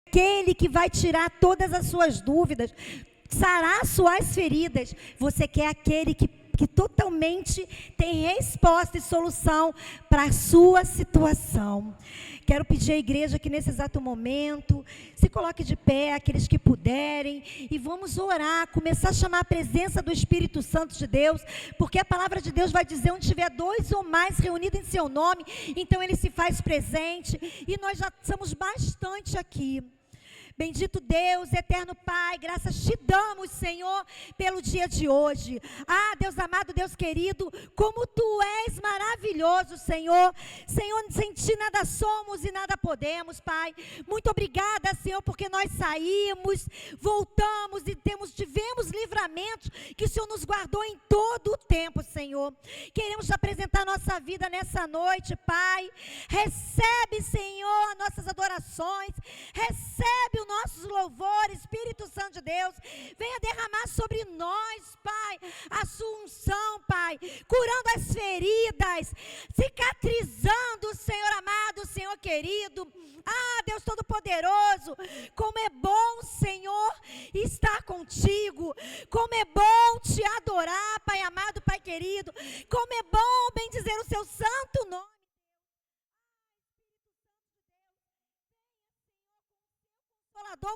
aquele que vai tirar todas as suas dúvidas, sarar suas feridas. Você quer aquele que totalmente tem resposta e solução para a sua situação. Quero pedir à igreja que nesse exato momento se coloque de pé, aqueles que puderem, e vamos orar, começar a chamar a presença do Espírito Santo de Deus, porque a palavra de Deus vai dizer: onde tiver 2 ou mais reunidos em seu nome, então ele se faz presente, e nós já somos bastante aqui. Bendito Deus, eterno Pai, graças te damos, Senhor, pelo dia de hoje. Ah, Deus amado, Deus querido, como Tu és maravilhoso, Senhor. Senhor, sem Ti nada somos e nada podemos, Pai. Muito obrigada, Senhor, porque nós saímos, voltamos e tivemos livramentos que o Senhor nos guardou em todo o tempo, Senhor. Queremos te apresentar nossa vida nessa noite, Pai. Recebe, Senhor, nossas adorações. Recebe o nossos louvores, Espírito Santo de Deus, venha derramar sobre nós, Pai, a sua unção, Pai, curando as feridas, cicatrizando, Senhor amado, Senhor querido. Ah, Deus Todo-Poderoso, como é bom, Senhor, estar contigo, como é bom te adorar, Pai amado, Pai querido, como é bom bendizer o seu santo nome.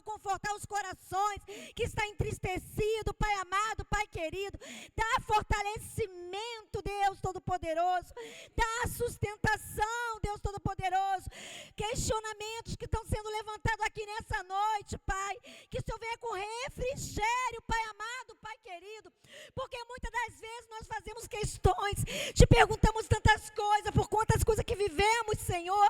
Confortar os corações que está entristecido, Pai amado, Pai querido, dá fortalecimento, Deus Todo-Poderoso, dá sustentação, Deus Todo-Poderoso, questionamentos que estão sendo levantados aqui nessa noite, Pai, que o Senhor venha com refrigério, Pai amado, Pai querido, porque muitas das vezes nós fazemos questões, te perguntamos tantas coisas, por quantas coisas que vivemos, Senhor,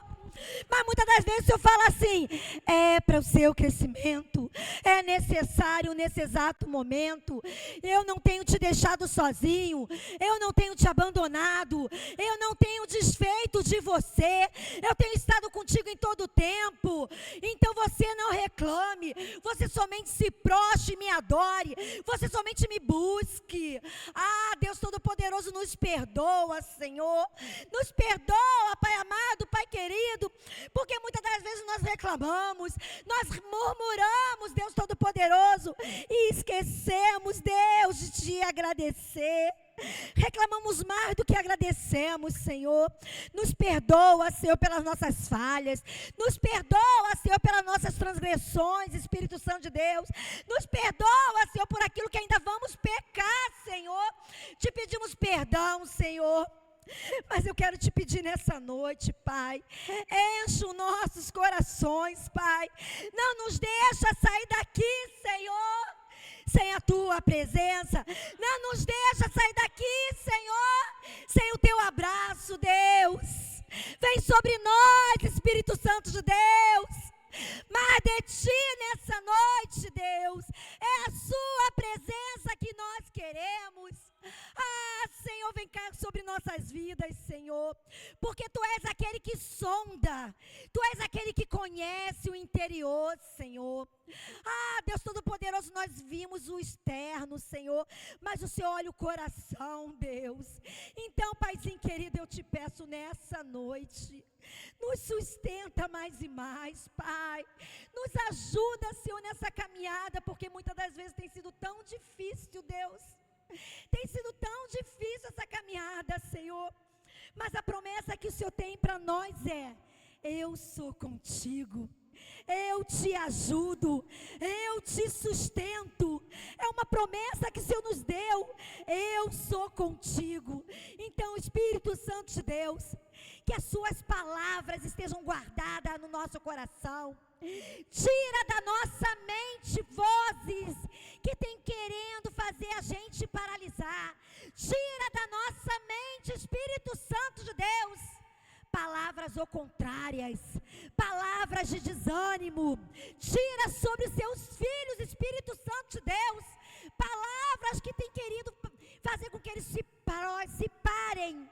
mas muitas das vezes o Senhor fala assim: é para o seu crescimento, é necessário nesse exato momento. Eu não tenho te deixado sozinho, eu não tenho te abandonado, eu não tenho desfeito de você, eu tenho estado contigo em todo o tempo. Então você não reclame, você somente se prostre e me adore, você somente me busque. Ah, Deus Todo-Poderoso, nos perdoa, Senhor, nos perdoa, Pai amado, Pai querido, porque muitas das vezes nós reclamamos, nós murmuramos, Deus Todo-Poderoso, e esquecemos, Deus, de te agradecer. Reclamamos mais do que agradecemos, Senhor. Nos perdoa, Senhor, pelas nossas falhas. Nos perdoa, Senhor, pelas nossas transgressões, Espírito Santo de Deus. Nos perdoa, Senhor, por aquilo que ainda vamos pecar, Senhor. Te pedimos perdão, Senhor. Mas eu quero te pedir nessa noite, Pai, enche os nossos corações, Pai. Não nos deixa sair daqui, Senhor, sem a Tua presença. Não nos deixa sair daqui, Senhor, sem o Teu abraço, Deus. Vem sobre nós, Espírito Santo de Deus. Mas de Ti nessa noite, Deus, é a Sua presença que nós queremos. Ah, Senhor, vem cá sobre nossas vidas, Senhor, porque Tu és aquele que sonda, Tu és aquele que conhece o interior, Senhor. Ah, Deus Todo-Poderoso, nós vimos o externo, Senhor, mas o Senhor olha o coração, Deus. Então, Paizinho querido, eu te peço nessa noite, nos sustenta mais e mais, Pai. Nos ajuda, Senhor, nessa caminhada, porque muitas das vezes tem sido tão difícil, Deus. Tem sido tão difícil essa caminhada, Senhor. Mas a promessa que o Senhor tem para nós é: eu sou contigo, eu te ajudo, eu te sustento. É uma promessa que o Senhor nos deu: eu sou contigo. Então, Espírito Santo de Deus, que as suas palavras estejam guardadas no nosso coração. Tira da nossa mente vozes que tem querendo fazer a gente paralisar. Tira da nossa mente, Espírito Santo de Deus, palavras ou contrárias, palavras de desânimo. Tira sobre os seus filhos, Espírito Santo de Deus, palavras que tem querido fazer com que eles se parem.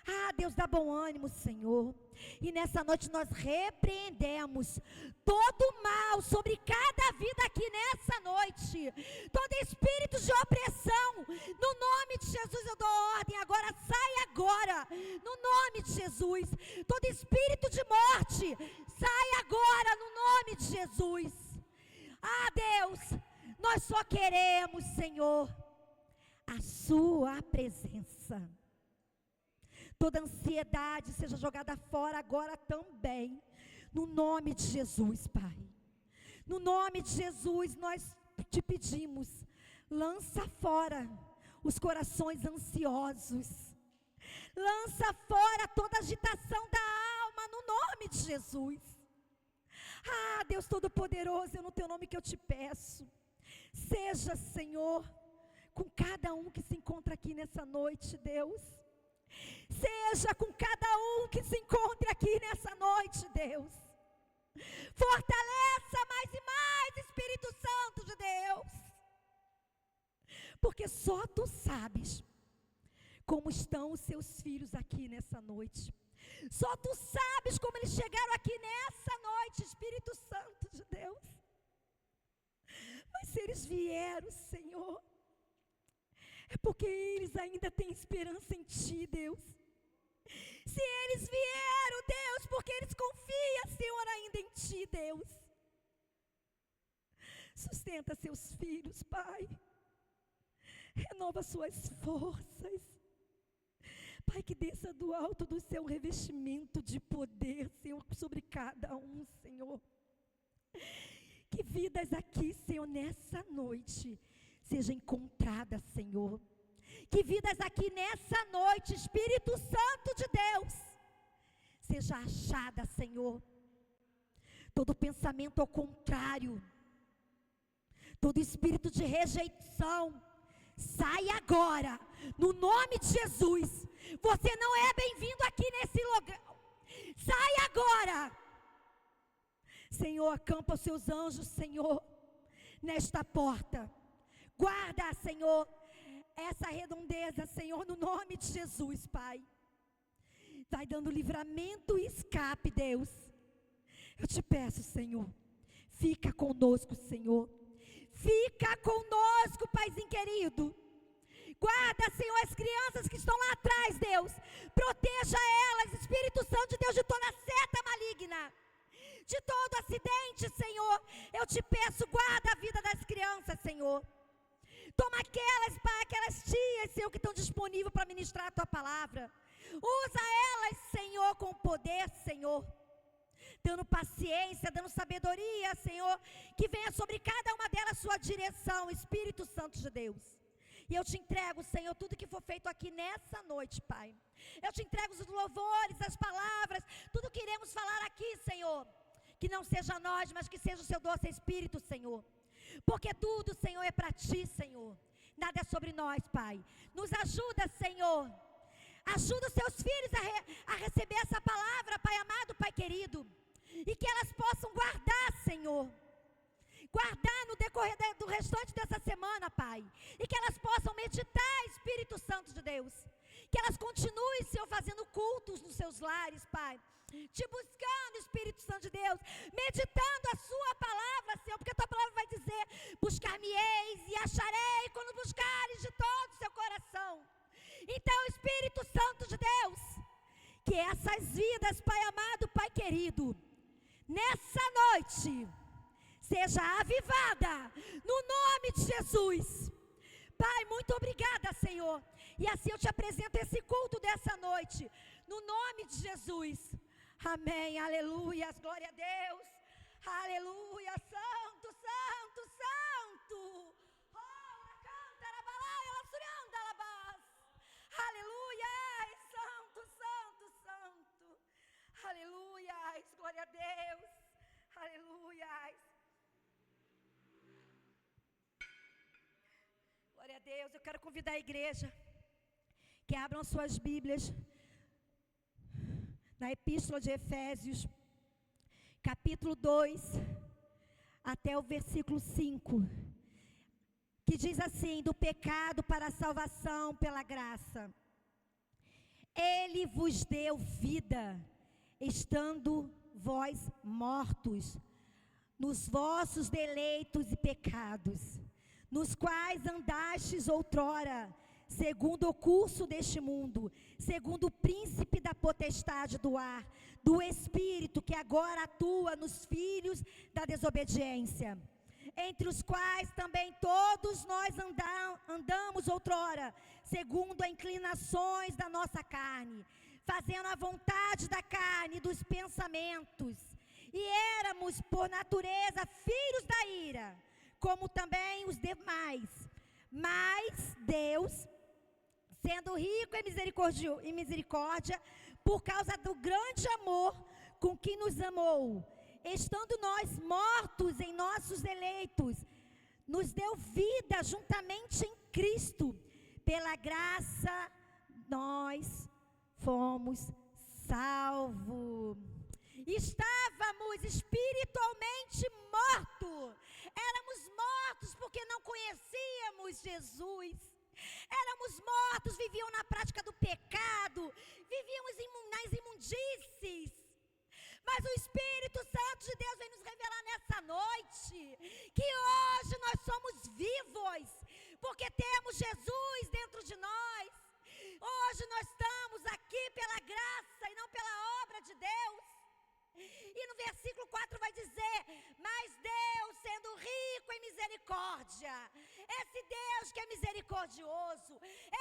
Ah, Deus, dá bom ânimo, Senhor. E nessa noite nós repreendemos todo o mal sobre cada vida aqui nessa noite. Todo espírito de opressão, no nome de Jesus eu dou ordem agora, sai agora, no nome de Jesus. Todo espírito de morte, sai agora, no nome de Jesus. Ah, Deus, nós só queremos, Senhor, a sua presença. Toda ansiedade seja jogada fora agora também, no nome de Jesus, Pai. No nome de Jesus, nós te pedimos, lança fora os corações ansiosos. Lança fora toda agitação da alma, no nome de Jesus. Ah, Deus Todo-Poderoso, é no teu nome que eu te peço. Seja, Senhor, com cada um que se encontra aqui nessa noite, Deus. Seja com cada um que se encontra aqui nessa noite, Deus. Fortaleça mais e mais, Espírito Santo de Deus. Porque só tu sabes como estão os seus filhos aqui nessa noite. Só tu sabes como eles chegaram aqui nessa noite, Espírito Santo de Deus. Mas se eles vieram, Senhor, é porque eles ainda têm esperança em ti, Deus. Se eles vieram, Deus, porque eles confiam, Senhor, ainda em ti, Deus. Sustenta seus filhos, Pai. Renova suas forças. Pai, que desça do alto do seu revestimento de poder, Senhor, sobre cada um, Senhor. Que vidas aqui, Senhor, nessa noite sejam encontradas, Senhor. Que vidas aqui nessa noite, Espírito Santo de Deus, seja achada, Senhor. Todo pensamento ao contrário, todo espírito de rejeição, sai agora, no nome de Jesus. Você não é bem-vindo aqui nesse lugar. Sai agora. Senhor, acampa os seus anjos, Senhor, nesta porta. Guarda, Senhor, essa redondeza, Senhor, no nome de Jesus, Pai. Vai dando livramento e escape, Deus. Eu te peço, Senhor, fica conosco, Senhor. Fica conosco, Paizinho querido. Guarda, Senhor, as crianças que estão lá atrás, Deus. Proteja elas, Espírito Santo de Deus, de toda seta maligna, de todo acidente, Senhor. Eu te peço, guarda a vida das crianças, Senhor. Toma aquelas, Pai, aquelas tias, Senhor, que estão disponíveis para ministrar a tua palavra. Usa elas, Senhor, com poder, Senhor. Dando paciência, dando sabedoria, Senhor. Que venha sobre cada uma delas sua direção, Espírito Santo de Deus. E eu te entrego, Senhor, tudo que for feito aqui nessa noite, Pai. Eu te entrego os louvores, as palavras, tudo que iremos falar aqui, Senhor. Que não seja nós, mas que seja o seu doce Espírito, Senhor. Porque tudo, Senhor, é para ti, Senhor. Nada é sobre nós, Pai. Nos ajuda, Senhor. Ajuda os seus filhos a receber essa palavra, Pai amado, Pai querido. E que elas possam guardar, Senhor. Guardar no decorrer do restante dessa semana, Pai. E que elas possam meditar, Espírito Santo de Deus. Que elas continuem, Senhor, fazendo cultos nos seus lares, Pai. Te buscando, Espírito Santo de Deus. Meditando a sua palavra, Senhor. Porque a tua palavra vai dizer: buscar-me-eis e acharei quando buscares de todo o seu coração. Então, Espírito Santo de Deus, que essas vidas, Pai amado, Pai querido, nessa noite, seja avivada, no nome de Jesus. Pai, muito obrigada, Senhor. E assim eu te apresento esse culto dessa noite, no nome de Jesus. Amém, aleluia, glória a Deus. Aleluia, santo, santo, santo. Aleluia, santo, santo, santo. Aleluia, glória a Deus. Aleluia. Glória a Deus. Eu quero convidar a igreja que abram suas Bíblias na Epístola de Efésios, capítulo 2, até o versículo 5. Que diz assim: do pecado para a salvação pela graça. Ele vos deu vida, estando vós mortos nos vossos deleitos e pecados, nos quais andastes outrora, segundo o curso deste mundo, segundo o príncipe da potestade do ar, do espírito que agora atua nos filhos da desobediência, entre os quais também todos nós andamos outrora, segundo as inclinações da nossa carne, fazendo a vontade da carne e dos pensamentos, e éramos por natureza filhos da ira, como também os demais. Mas Deus, sendo rico em misericórdia, por causa do grande amor com que nos amou, estando nós mortos em nossos deleitos, nos deu vida juntamente em Cristo. Pela graça nós fomos salvos. Estávamos espiritualmente mortos. Éramos mortos porque não conhecíamos Jesus. Éramos mortos, viviam na prática do pecado, vivíamos nas imundícies. Mas o Espírito Santo de Deus vem nos revelar nessa noite que hoje nós somos vivos, porque temos Jesus dentro de nós. Hoje nós estamos aqui pela graça e não pela obra de Deus. E no versículo 4 vai dizer: mas Deus, sendo rico em misericórdia, esse Deus que é misericordioso,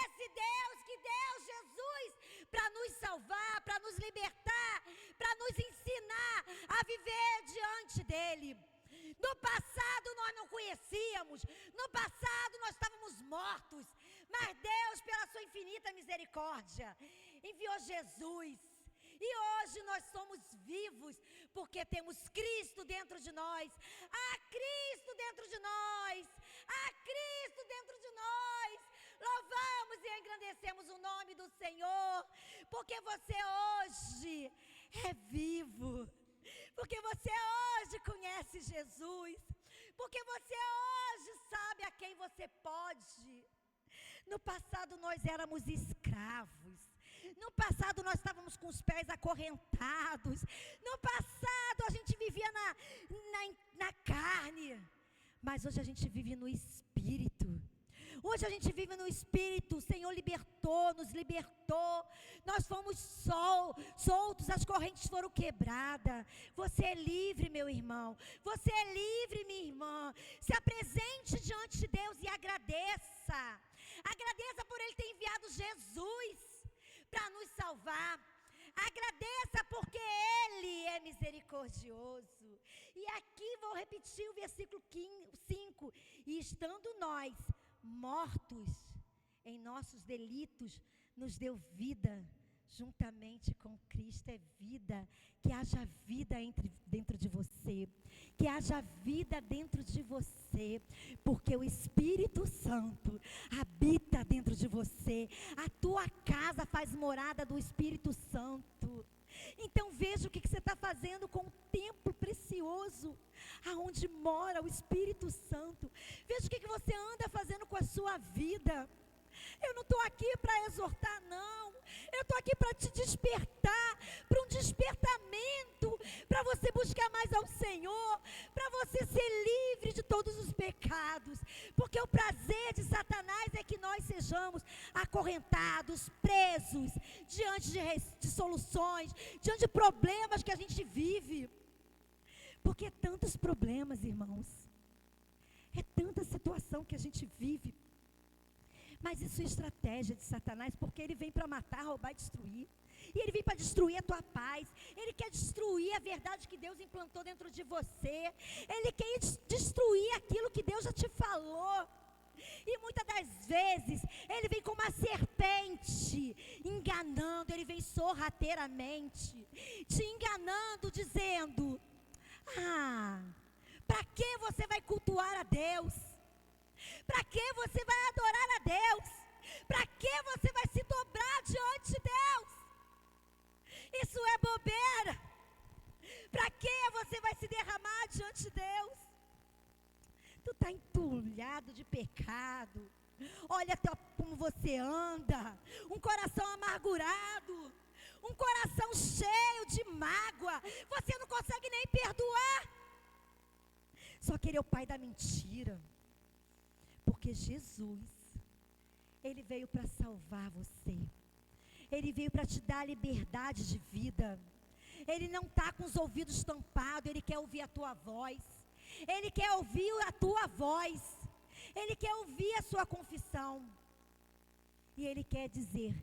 esse Deus que deu Jesus para nos salvar, para nos libertar, para nos ensinar a viver diante dele. No passado nós não conhecíamos, no passado nós estávamos mortos, mas Deus, pela sua infinita misericórdia, enviou Jesus. E hoje nós somos vivos, porque temos Cristo dentro de nós. Há Cristo dentro de nós. Há Cristo dentro de nós. Louvamos e engrandecemos o nome do Senhor, porque você hoje é vivo. Porque você hoje conhece Jesus. Porque você hoje sabe a quem você pode. No passado nós éramos escravos. No passado nós estávamos com os pés acorrentados. No passado a gente vivia na carne. Mas hoje a gente vive no Espírito. Hoje a gente vive no Espírito. O Senhor libertou, nos libertou. Nós fomos soltos, as correntes foram quebradas. Você é livre, meu irmão. Você é livre, minha irmã. Se apresente diante de Deus e agradeça. Agradeça por Ele ter enviado Jesus para nos salvar. Agradeça porque Ele é misericordioso. E aqui vou repetir o versículo 5. E estando nós mortos em nossos delitos, nos deu vida juntamente com Cristo. É vida. Que haja vida dentro de você. Que haja vida dentro de você. Porque o Espírito Santo habita dentro de você. A tua casa faz morada do Espírito Santo. Então veja o que você está fazendo com o templo precioso, aonde mora o Espírito Santo. Veja o que você anda fazendo com a sua vida. Eu não estou aqui para exortar, não. Eu estou aqui para te despertar, para um despertamento, para você buscar mais ao Senhor, para você ser livre de todos os pecados. Porque o prazer de Satanás é que nós sejamos acorrentados, presos, diante de soluções, diante de problemas que a gente vive. Porque é tantos problemas, irmãos. É tanta situação que a gente vive. Mas isso é estratégia de Satanás, porque ele vem para matar, roubar e destruir. E ele vem para destruir a tua paz. Ele quer destruir a verdade que Deus implantou dentro de você. Ele quer destruir aquilo que Deus já te falou. E muitas das vezes, ele vem como uma serpente, enganando. Ele vem sorrateiramente, te enganando, dizendo: para que você vai cultuar a Deus? Para que você vai adorar a Deus? Para que você vai se dobrar diante de Deus? Isso é bobeira. Para que você vai se derramar diante de Deus? Tu está entulhado de pecado. Olha como você anda. Um coração amargurado. Um coração cheio de mágoa. Você não consegue nem perdoar. Só que ele é o pai da mentira. Porque Jesus, Ele veio para salvar você. Ele veio para te dar liberdade de vida. Ele não está com os ouvidos tampados. Ele quer ouvir a tua voz. Ele quer ouvir a tua voz. Ele quer ouvir a sua confissão. E Ele quer dizer: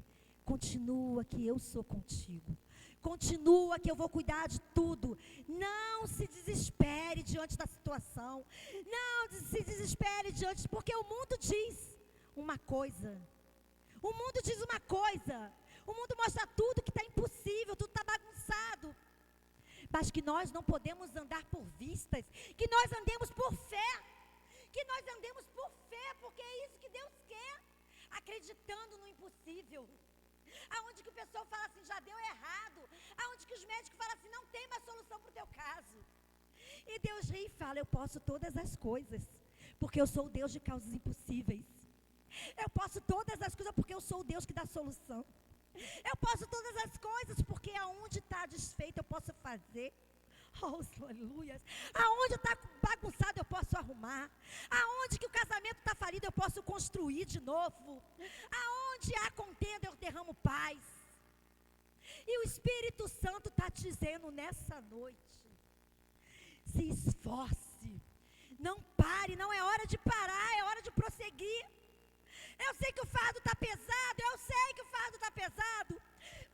continua que eu sou contigo. Continua que eu vou cuidar de tudo. Não se desespere diante da situação. Não se desespere diante, porque o mundo diz uma coisa. O mundo diz uma coisa. O mundo mostra tudo que está impossível, tudo está bagunçado. Mas que nós não podemos andar por vistas, que nós andemos por fé. Que nós andemos por fé, porque é isso que Deus quer. Acreditando no impossível. Aonde que o pessoal fala assim, já deu errado. Aonde que os médicos falam assim, não tem mais solução para o teu caso. E Deus ri e fala: eu posso todas as coisas, porque eu sou o Deus de causas impossíveis. Eu posso todas as coisas, porque eu sou o Deus que dá solução. Eu posso todas as coisas, porque aonde está desfeito eu posso fazer. Oh, aleluia. Aonde está bagunçado eu posso arrumar. Aonde que o casamento está falido eu posso construir de novo. Aonde há contenda eu derramo paz. E o Espírito Santo está te dizendo nessa noite: se esforce, não pare, não é hora de parar, é hora de prosseguir. Eu sei que o fardo está pesado, eu sei que o fardo está pesado,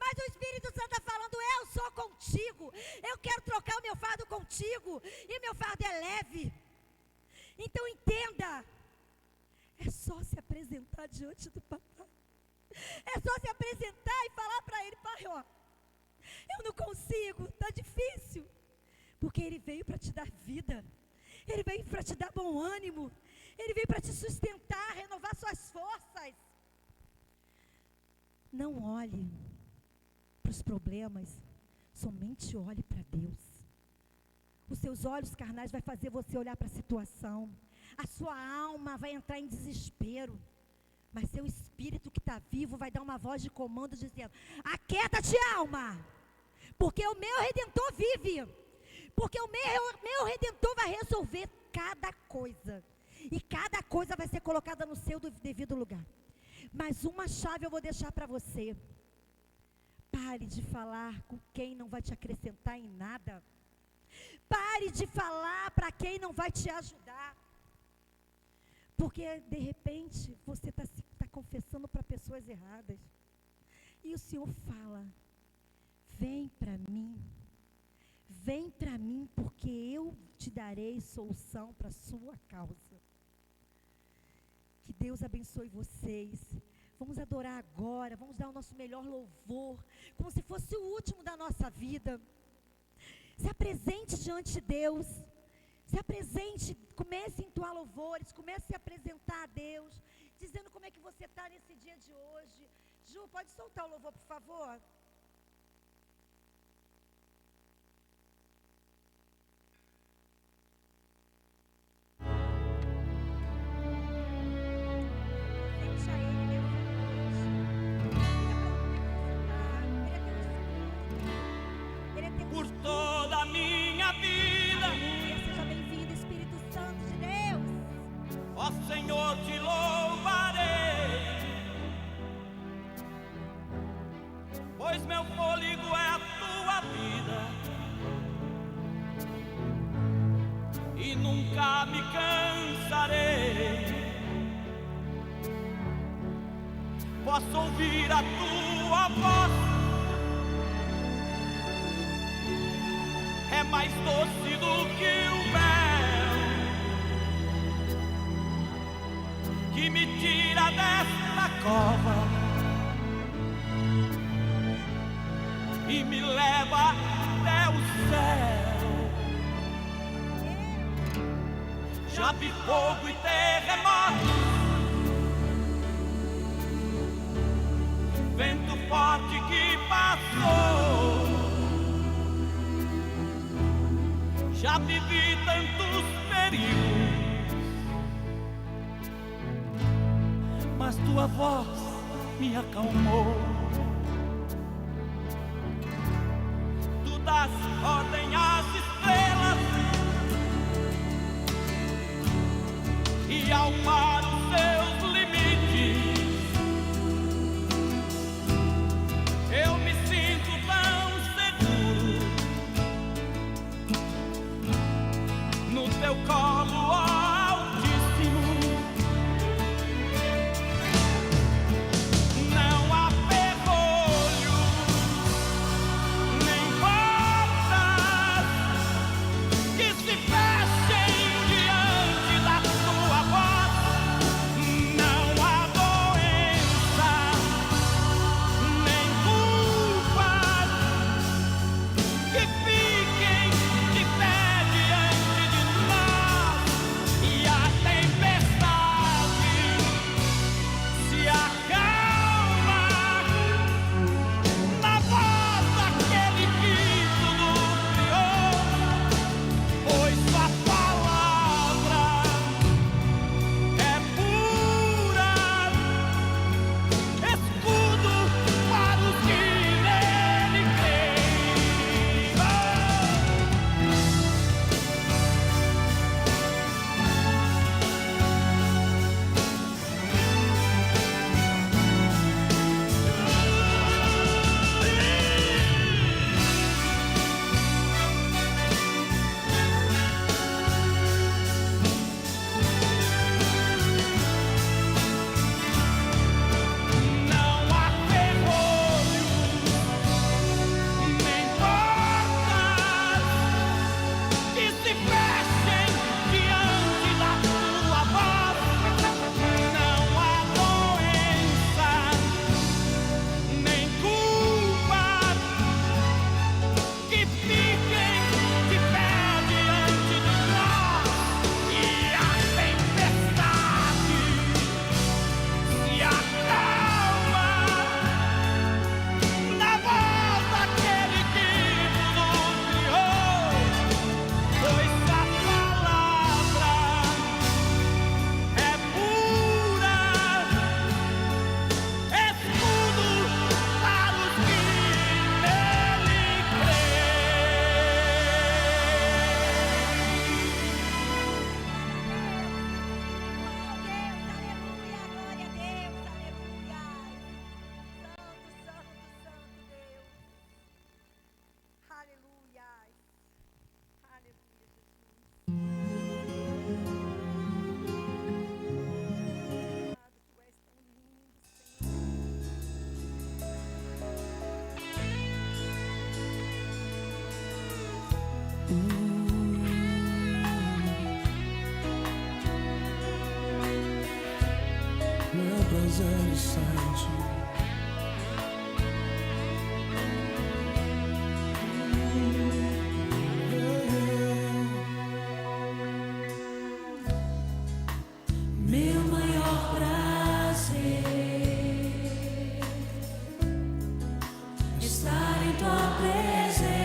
mas o Espírito Santo está falando: eu sou contigo, eu quero trocar o meu fardo contigo, e meu fardo é leve. Então entenda, é só se apresentar diante do papai, é só se apresentar e falar para ele: pai, ó, eu não consigo, está difícil, porque ele veio para te dar vida, ele veio para te dar bom ânimo, ele veio para te sustentar, renovar suas forças. Não olhe para os problemas, somente olhe para Deus. Os seus olhos carnais vai fazer você olhar para a situação. A sua alma vai entrar em desespero. Mas seu espírito que está vivo vai dar uma voz de comando dizendo: aquieta-te, alma, porque o meu Redentor vive. Porque o meu Redentor vai resolver cada coisa. E cada coisa vai ser colocada no seu devido lugar. Mas uma chave eu vou deixar para você: pare de falar com quem não vai te acrescentar em nada. Pare de falar para quem não vai te ajudar. Porque de repente você está confessando para pessoas erradas. E o Senhor fala: vem para mim. Vem para mim, porque eu te darei solução para a sua causa. Que Deus abençoe vocês. Vamos adorar agora, vamos dar o nosso melhor louvor, como se fosse o último da nossa vida. Se apresente diante de Deus. Se apresente, comece a entoar louvores, comece a se apresentar a Deus, dizendo como é que você está nesse dia de hoje. Ju, pode soltar o louvor, por favor? Por toda a minha vida, seja bem-vindo, Espírito Santo de Deus. ó Senhor, te louvarei, pois meu fôlego é a tua vida, e nunca me cansarei. Posso ouvir a tua voz, é mais doce do que o mel, que me tira desta cova e me leva até o céu. Já vi fogo e terremoto, vento forte que passou. Já vivi tantos perigos, mas tua voz me acalmou. Tu dás ordem às estrelas e ao mar os seus limites. prazer está em ti. Meu maior prazer é estar em tua presença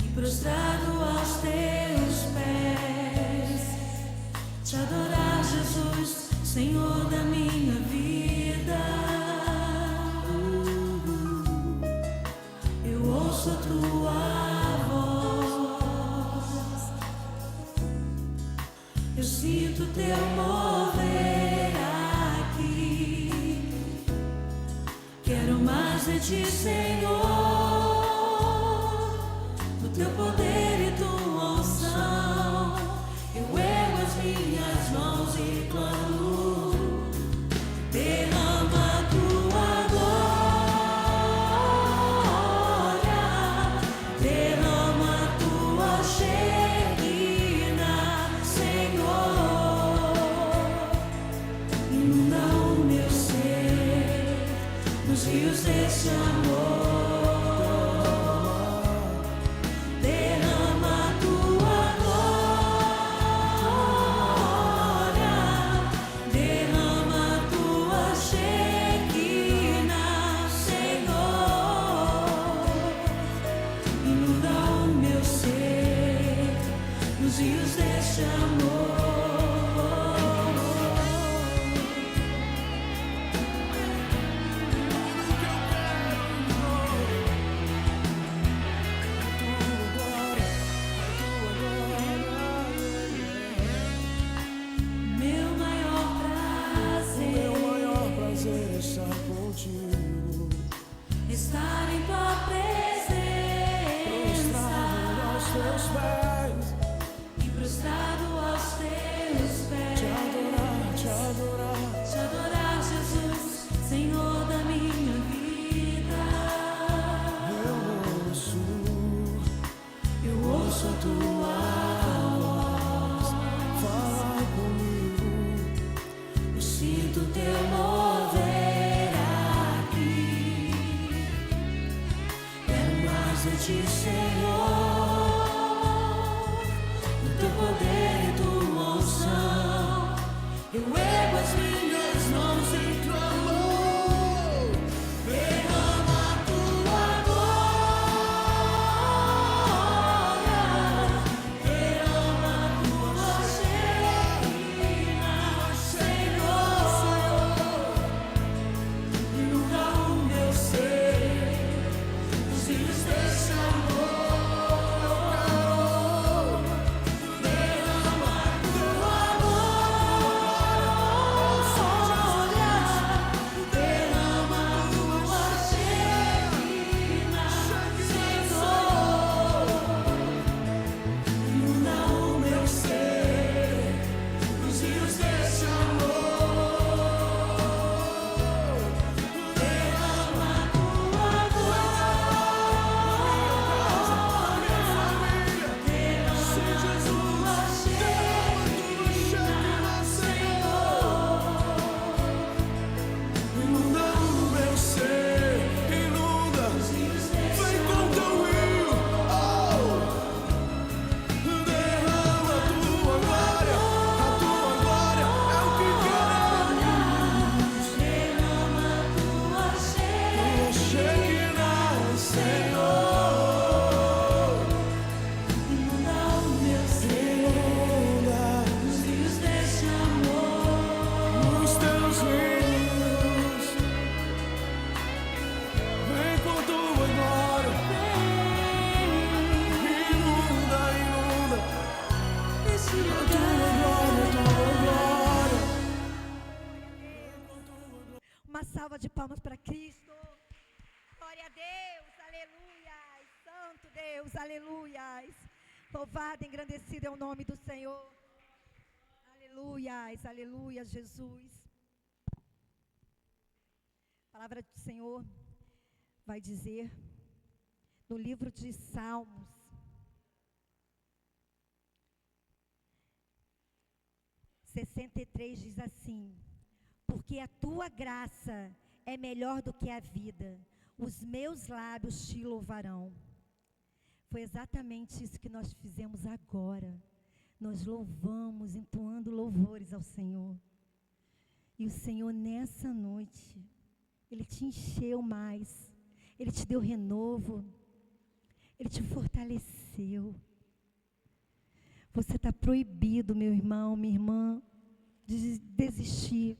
e prostrado aos teus pés, te adorar, Jesus, Senhor da minha vida. Eu ouço a tua eu sinto teu mover aqui. Quero mais de ti, Senhor, do teu poder e tua unção. Eu ergo as minhas mãos e clamo, derrama a tua glória, derrama a tua Shekinah, inunda o meu ser nos rios desse amor. Derrama a tua glória, derrama a tua Shekinah, Senhor. Inunda o meu ser nos rios desse amor. Estar contigo, estar em tua presença, prostrado aos teus pés, e prostrado aos teus pés, te adorar, Jesus, Senhor da minha vida. Eu ouço a tua voz, fala comigo, eu sinto teu mover. De ti, Senhor, do teu poder e tua unção, eu ergo as minhas mãos em clamor. Derrama a tua glória, derrama a tua Shekinah, Senhor. Inunda o meu ser nos rios desse amor. Derrama a tua glória, derrama a tua Shekinah, Senhor. Inunda o meu ser nos rios desse amor. Derrama a tua inunda o meu ser, inunda, vem com teu rio, derrama a tua glória é o que queremos. derrama a tua Shekinah, Senhor, inunda o meu ser nos rios desse amor. nos teus rios, vem com tua glória, inunda Esse a lugar tua glória. Uma salva de palmas para Cristo. Glória a Deus, aleluia. Santo Deus, aleluia. Louvado, engrandecido é o nome do Senhor. Aleluia, aleluia, Jesus. A palavra do Senhor vai dizer no livro de Salmos 63 diz assim: porque a tua graça é melhor do que a vida, os meus lábios te louvarão. Foi exatamente isso que nós fizemos agora. Nós louvamos, entoando louvores ao Senhor. E o Senhor, nessa noite, Ele te encheu mais, Ele te deu renovo, Ele te fortaleceu. Você está proibido, meu irmão, minha irmã, de desistir.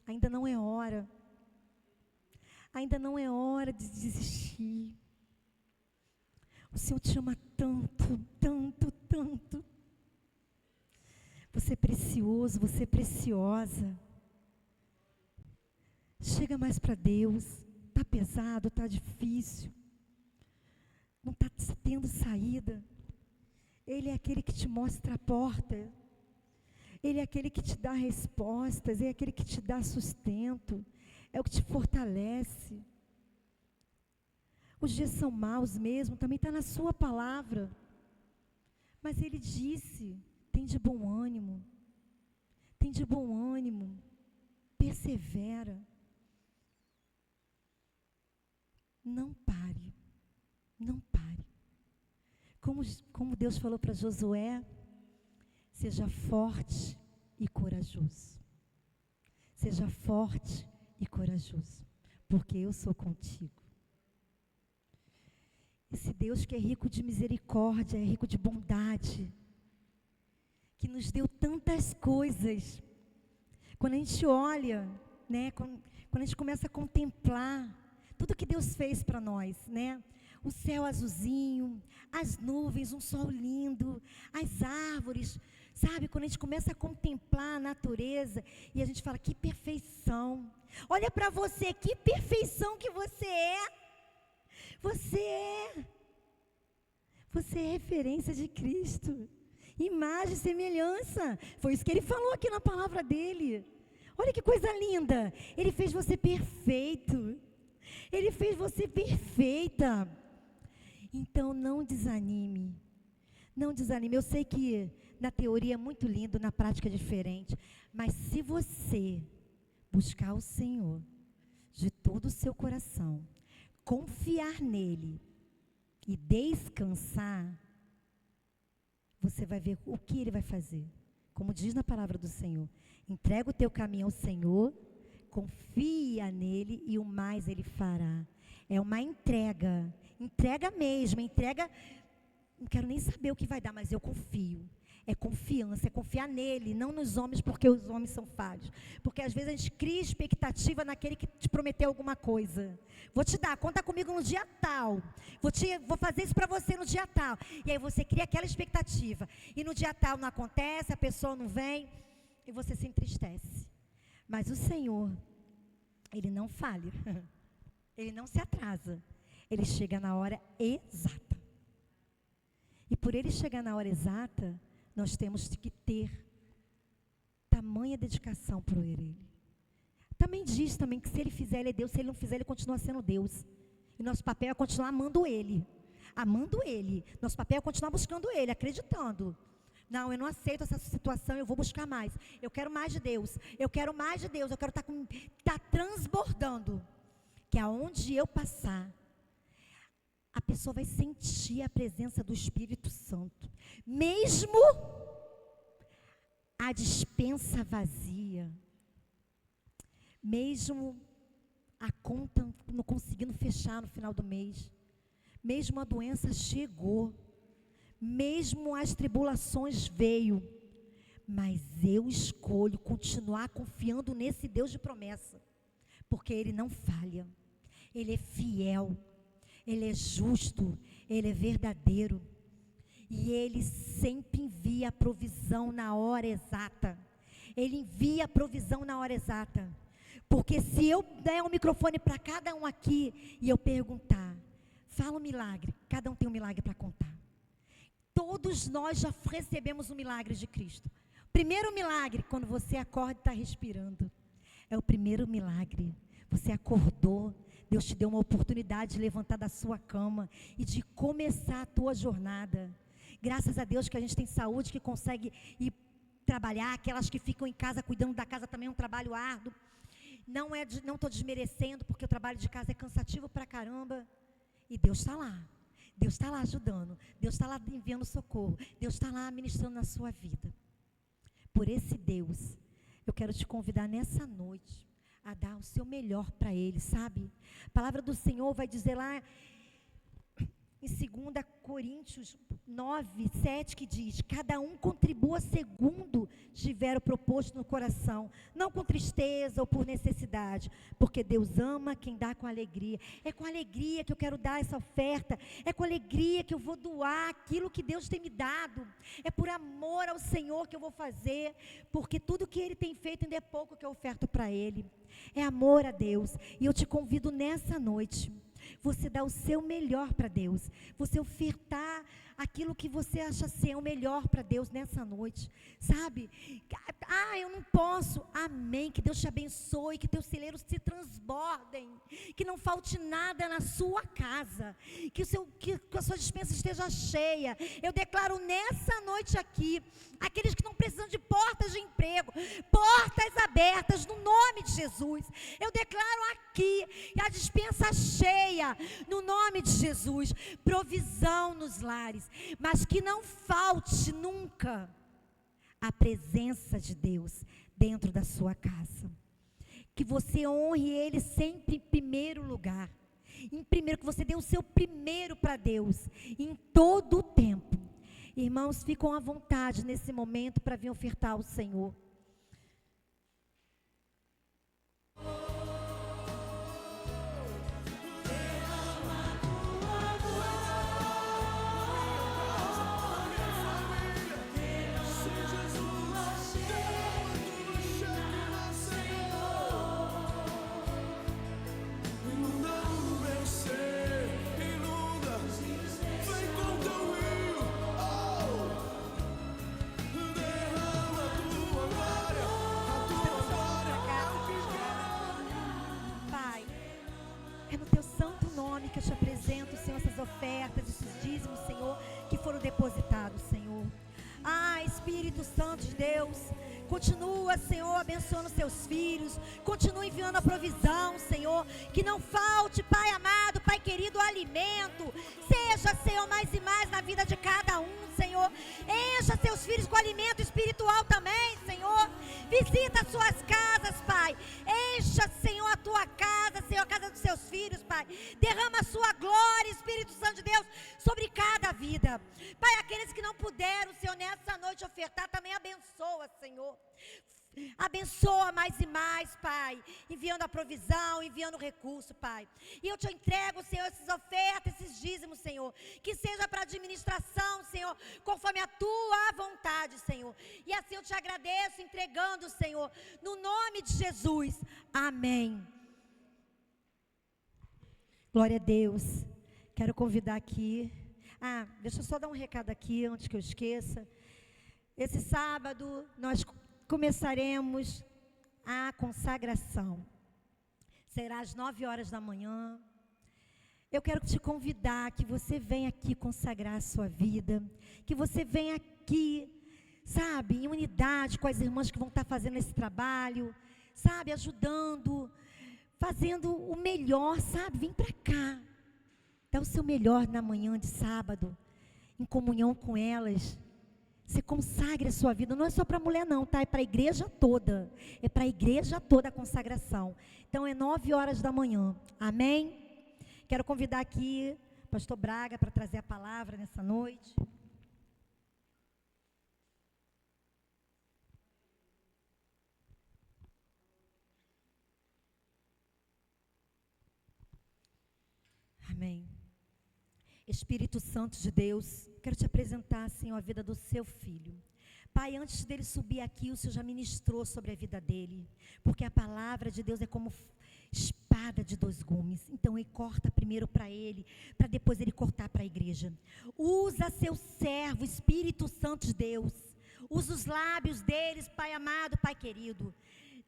Ainda não é hora. Ainda não é hora de desistir. O Senhor te ama tanto, tanto, tanto. Você é precioso, você é preciosa. Chega mais para Deus. Está pesado, está difícil. Não está tendo saída. Ele é aquele que te mostra a porta. Ele é aquele que te dá respostas. Ele é aquele que te dá sustento. É o que te fortalece. Os dias são maus mesmo, também está na sua palavra. Mas Ele disse: tem de bom ânimo. Tem de bom ânimo. Persevera. Não pare. Não pare. Como Deus falou para Josué, seja forte e corajoso. Seja forte e corajoso, porque eu sou contigo. Esse Deus que é rico de misericórdia, é rico de bondade, que nos deu tantas coisas. Quando a gente olha, né, quando a gente começa a contemplar tudo que Deus fez para nós, né? O céu azulzinho, as nuvens, um sol lindo, as árvores, sabe? Quando a gente começa a contemplar a natureza e a gente fala: que perfeição. Olha para você, que perfeição que você é. Você é referência de Cristo. Imagem e semelhança. Foi isso que Ele falou aqui na palavra dEle. Olha que coisa linda. Ele fez você perfeito. Ele fez você perfeita. Então não desanime. Não desanime. Eu sei que na teoria é muito lindo, na prática é diferente. Mas se você buscar o Senhor de todo o seu coração, confiar nele e descansar, você vai ver o que Ele vai fazer. Como diz na palavra do Senhor: entrega o teu caminho ao Senhor, confia nele e o mais Ele fará. É uma entrega mesmo, entrega. Não quero nem saber o que vai dar, mas eu confio. É confiança, é confiar nele, não nos homens, porque os homens são falhos. Porque às vezes a gente cria expectativa naquele que te prometeu alguma coisa. Vou te dar, conta comigo no dia tal. Vou fazer isso para você no dia tal. E aí você cria aquela expectativa. E no dia tal não acontece, a pessoa não vem, e você se entristece. Mas o Senhor, Ele não falha. Ele não se atrasa. Ele chega na hora exata. E por Ele chegar na hora exata, nós temos que ter tamanha dedicação por Ele. Também diz também que se Ele fizer, Ele é Deus. Se Ele não fizer, Ele continua sendo Deus. E nosso papel é continuar amando Ele. Amando Ele. Nosso papel é continuar buscando Ele, acreditando. Não, eu não aceito essa situação, eu vou buscar mais. Eu quero mais de Deus. Eu quero mais de Deus. Eu quero estar transbordando. Que aonde eu passar, a pessoa vai sentir a presença do Espírito Santo. Mesmo a despensa vazia. Mesmo a conta não conseguindo fechar no final do mês. Mesmo a doença chegou. Mesmo as tribulações veio. Mas eu escolho continuar confiando nesse Deus de promessa. Porque Ele não falha. Ele é fiel. Ele é justo, Ele é verdadeiro. E Ele sempre envia a provisão na hora exata. Ele envia a provisão na hora exata. Porque se eu der um microfone para cada um aqui e eu perguntar, fala um milagre, cada um tem um milagre para contar. Todos nós já recebemos um milagre de Cristo. Primeiro milagre, quando você acorda e está respirando. É o primeiro milagre. Você acordou. Deus te deu uma oportunidade de levantar da sua cama e de começar a tua jornada. Graças a Deus que a gente tem saúde, que consegue ir trabalhar, aquelas que ficam em casa cuidando da casa também é um trabalho árduo. Não estou desmerecendo, porque o trabalho de casa é cansativo pra caramba. E Deus está lá. Deus está lá ajudando. Deus está lá enviando socorro. Deus está lá ministrando na sua vida. Por esse Deus, eu quero te convidar nessa noite a dar o seu melhor para Ele, sabe? A palavra do Senhor vai dizer lá em 2 Coríntios 9, 7, que diz: cada um contribua segundo tiver o proposto no coração, não com tristeza ou por necessidade, porque Deus ama quem dá com alegria. É com alegria que eu quero dar essa oferta, é com alegria que eu vou doar aquilo que Deus tem me dado, é por amor ao Senhor que eu vou fazer, porque tudo que Ele tem feito ainda é pouco que eu oferto para Ele. É amor a Deus. E eu te convido nessa noite, você dá o seu melhor para Deus, você ofertar aquilo que você acha ser o melhor para Deus nessa noite, sabe? Eu não posso. Amém, que Deus te abençoe, que teus celeiros se transbordem, que não falte nada na sua casa, que a sua despensa esteja cheia. Eu declaro nessa noite aqui, aqueles que estão precisando de portas de emprego, portas abertas no nome de Jesus. Eu declaro aqui a despensa cheia no nome de Jesus, provisão nos lares, mas que não falte nunca a presença de Deus dentro da sua casa. Que você honre Ele sempre em primeiro lugar. Que você dê o seu primeiro para Deus em todo o tempo. Irmãos, ficam à vontade nesse momento para vir ofertar ao Senhor. Que eu te apresento, Senhor, essas ofertas, esses dízimos, Senhor, que foram depositados, Senhor. Espírito Santo de Deus, continua, Senhor, abençoando seus filhos, continua enviando a provisão, Senhor, que não falte, Pai amado, Pai querido, o alimento, seja, Senhor, mais e mais na vida de cada um, Senhor. Encha seus filhos com alimento espiritual também, Senhor. Visita as suas casas, Pai. Encha, Senhor, a tua casa, Senhor, a casa dos seus filhos, Pai. Derrama a sua glória, Espírito Santo de Deus, sobre cada vida. Pai, aqueles que não puderam, Senhor, nessa noite ofertar, também abençoa, Senhor. Abençoa mais e mais, Pai, enviando a provisão, enviando o recurso, Pai. E eu te entrego, Senhor, essas ofertas, esses dízimos, Senhor, que seja para administração, Senhor, conforme a tua vontade, Senhor. E assim eu te agradeço, entregando, Senhor, no nome de Jesus. Amém. Glória a Deus. Quero convidar aqui. Deixa eu só dar um recado aqui, antes que eu esqueça. Esse sábado, nós começaremos a consagração. Será às 9h da manhã. Eu quero te convidar que você venha aqui consagrar a sua vida, que você venha aqui, sabe, em unidade com as irmãs que vão estar fazendo esse trabalho, sabe, ajudando, fazendo o melhor, sabe, vem para cá, dá o seu melhor na manhã de sábado, em comunhão com elas. Você consagre a sua vida, não é só para a mulher não, tá? É para a igreja toda. É para a igreja toda a consagração. Então é 9h da manhã. Amém? Quero convidar aqui o pastor Braga para trazer a palavra nessa noite. Amém. Espírito Santo de Deus, quero te apresentar, Senhor, a vida do seu filho. Pai, antes dele subir aqui, o Senhor já ministrou sobre a vida dele, porque a palavra de Deus é como espada de 2 gumes. Então ele corta primeiro para ele, para depois ele cortar para a igreja. Usa seu servo, Espírito Santo de Deus. Usa os lábios deles, Pai amado, Pai querido.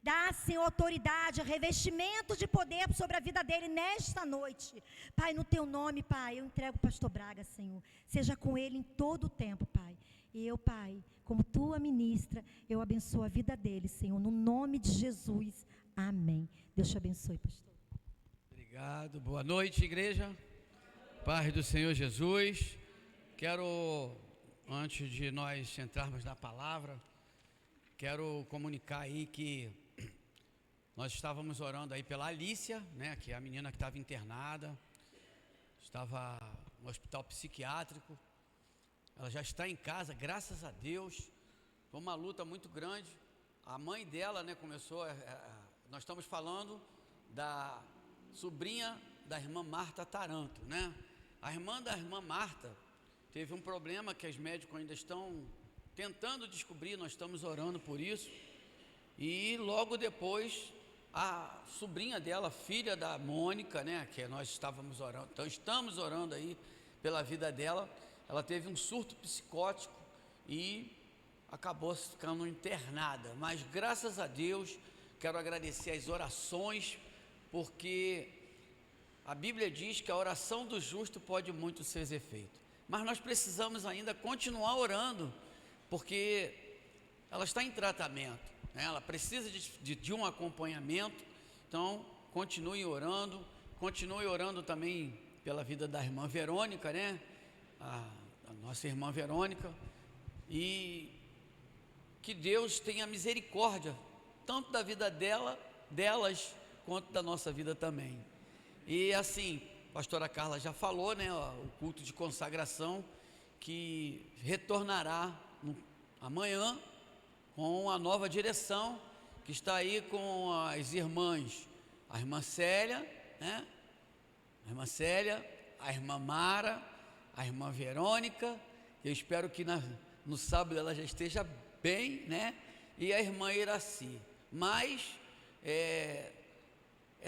Dá, Senhor, autoridade, revestimento de poder sobre a vida dele nesta noite. Pai, no teu nome, Pai, eu entrego o pastor Braga, Senhor. Seja com ele em todo o tempo, Pai. E eu, Pai, como Tua ministra, eu abençoo a vida deles, Senhor, no nome de Jesus. Amém. Deus te abençoe, pastor. Obrigado. Boa noite, igreja. Paz do Senhor Jesus. Quero, antes de nós entrarmos na palavra, quero comunicar aí que nós estávamos orando aí pela Alícia, né, que é a menina que estava internada, estava no hospital psiquiátrico. Ela já está em casa, graças a Deus. Foi uma luta muito grande. A mãe dela, né, começou, nós estamos falando da sobrinha da irmã Marta Taranto, né? A irmã da irmã Marta teve um problema que os médicos ainda estão tentando descobrir, nós estamos orando por isso. E logo depois, a sobrinha dela, filha da Mônica, né, que nós estávamos orando, então estamos orando aí pela vida dela, ela teve um surto psicótico e acabou ficando internada. Mas graças a Deus, quero agradecer as orações, porque a Bíblia diz que a oração do justo pode muito ser efeito. Mas nós precisamos ainda continuar orando, porque ela está em tratamento, né? Ela precisa de um acompanhamento. Então, continue orando também pela vida da irmã Verônica, né? A nossa irmã Verônica, e que Deus tenha misericórdia, tanto da vida delas, quanto da nossa vida também. E assim, a pastora Carla já falou, né, o culto de consagração, que retornará amanhã, com a nova direção, que está aí com as irmãs, a irmã Célia, né, a irmã Mara, a irmã Verônica. Eu espero que no sábado ela já esteja bem, né, e a irmã Iraci. Mas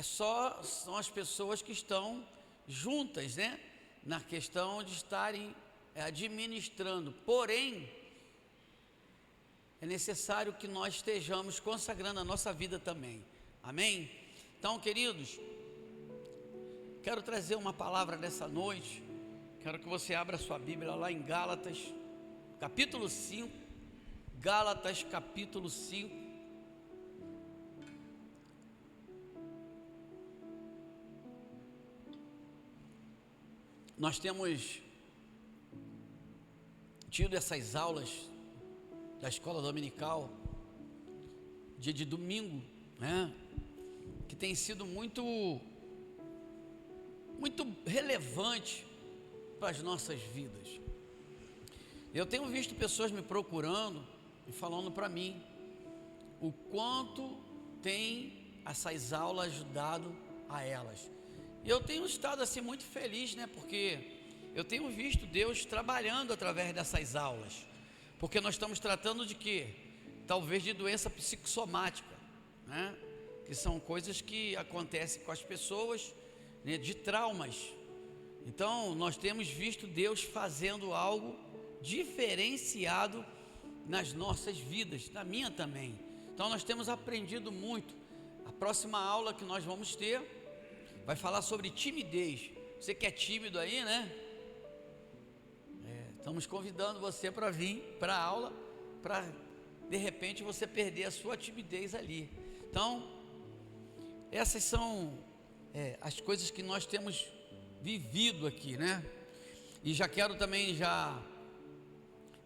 são as pessoas que estão juntas, né, na questão de estarem administrando. Porém, é necessário que nós estejamos consagrando a nossa vida também. Amém? Então, queridos, quero trazer uma palavra nessa noite. Quero que você abra sua Bíblia lá em Gálatas, capítulo 5. Gálatas, capítulo 5. Nós temos tido essas aulas da escola dominical, dia de domingo, né, que tem sido muito relevante para as nossas vidas. Eu tenho visto pessoas me procurando e falando para mim o quanto tem essas aulas ajudado a elas. E eu tenho estado assim muito feliz, né, porque eu tenho visto Deus trabalhando através dessas aulas, porque nós estamos tratando de quê? Talvez de doença psicossomática, né, que são coisas que acontecem com as pessoas, né, de traumas. Então nós temos visto Deus fazendo algo diferenciado nas nossas vidas, na minha também. Então nós temos aprendido muito. A próxima aula que nós vamos ter vai falar sobre timidez. Você que é tímido aí, né? Estamos convidando você para vir para a aula, para de repente você perder a sua timidez ali. Então, essas são as coisas que nós temos vivido aqui, né? E já quero também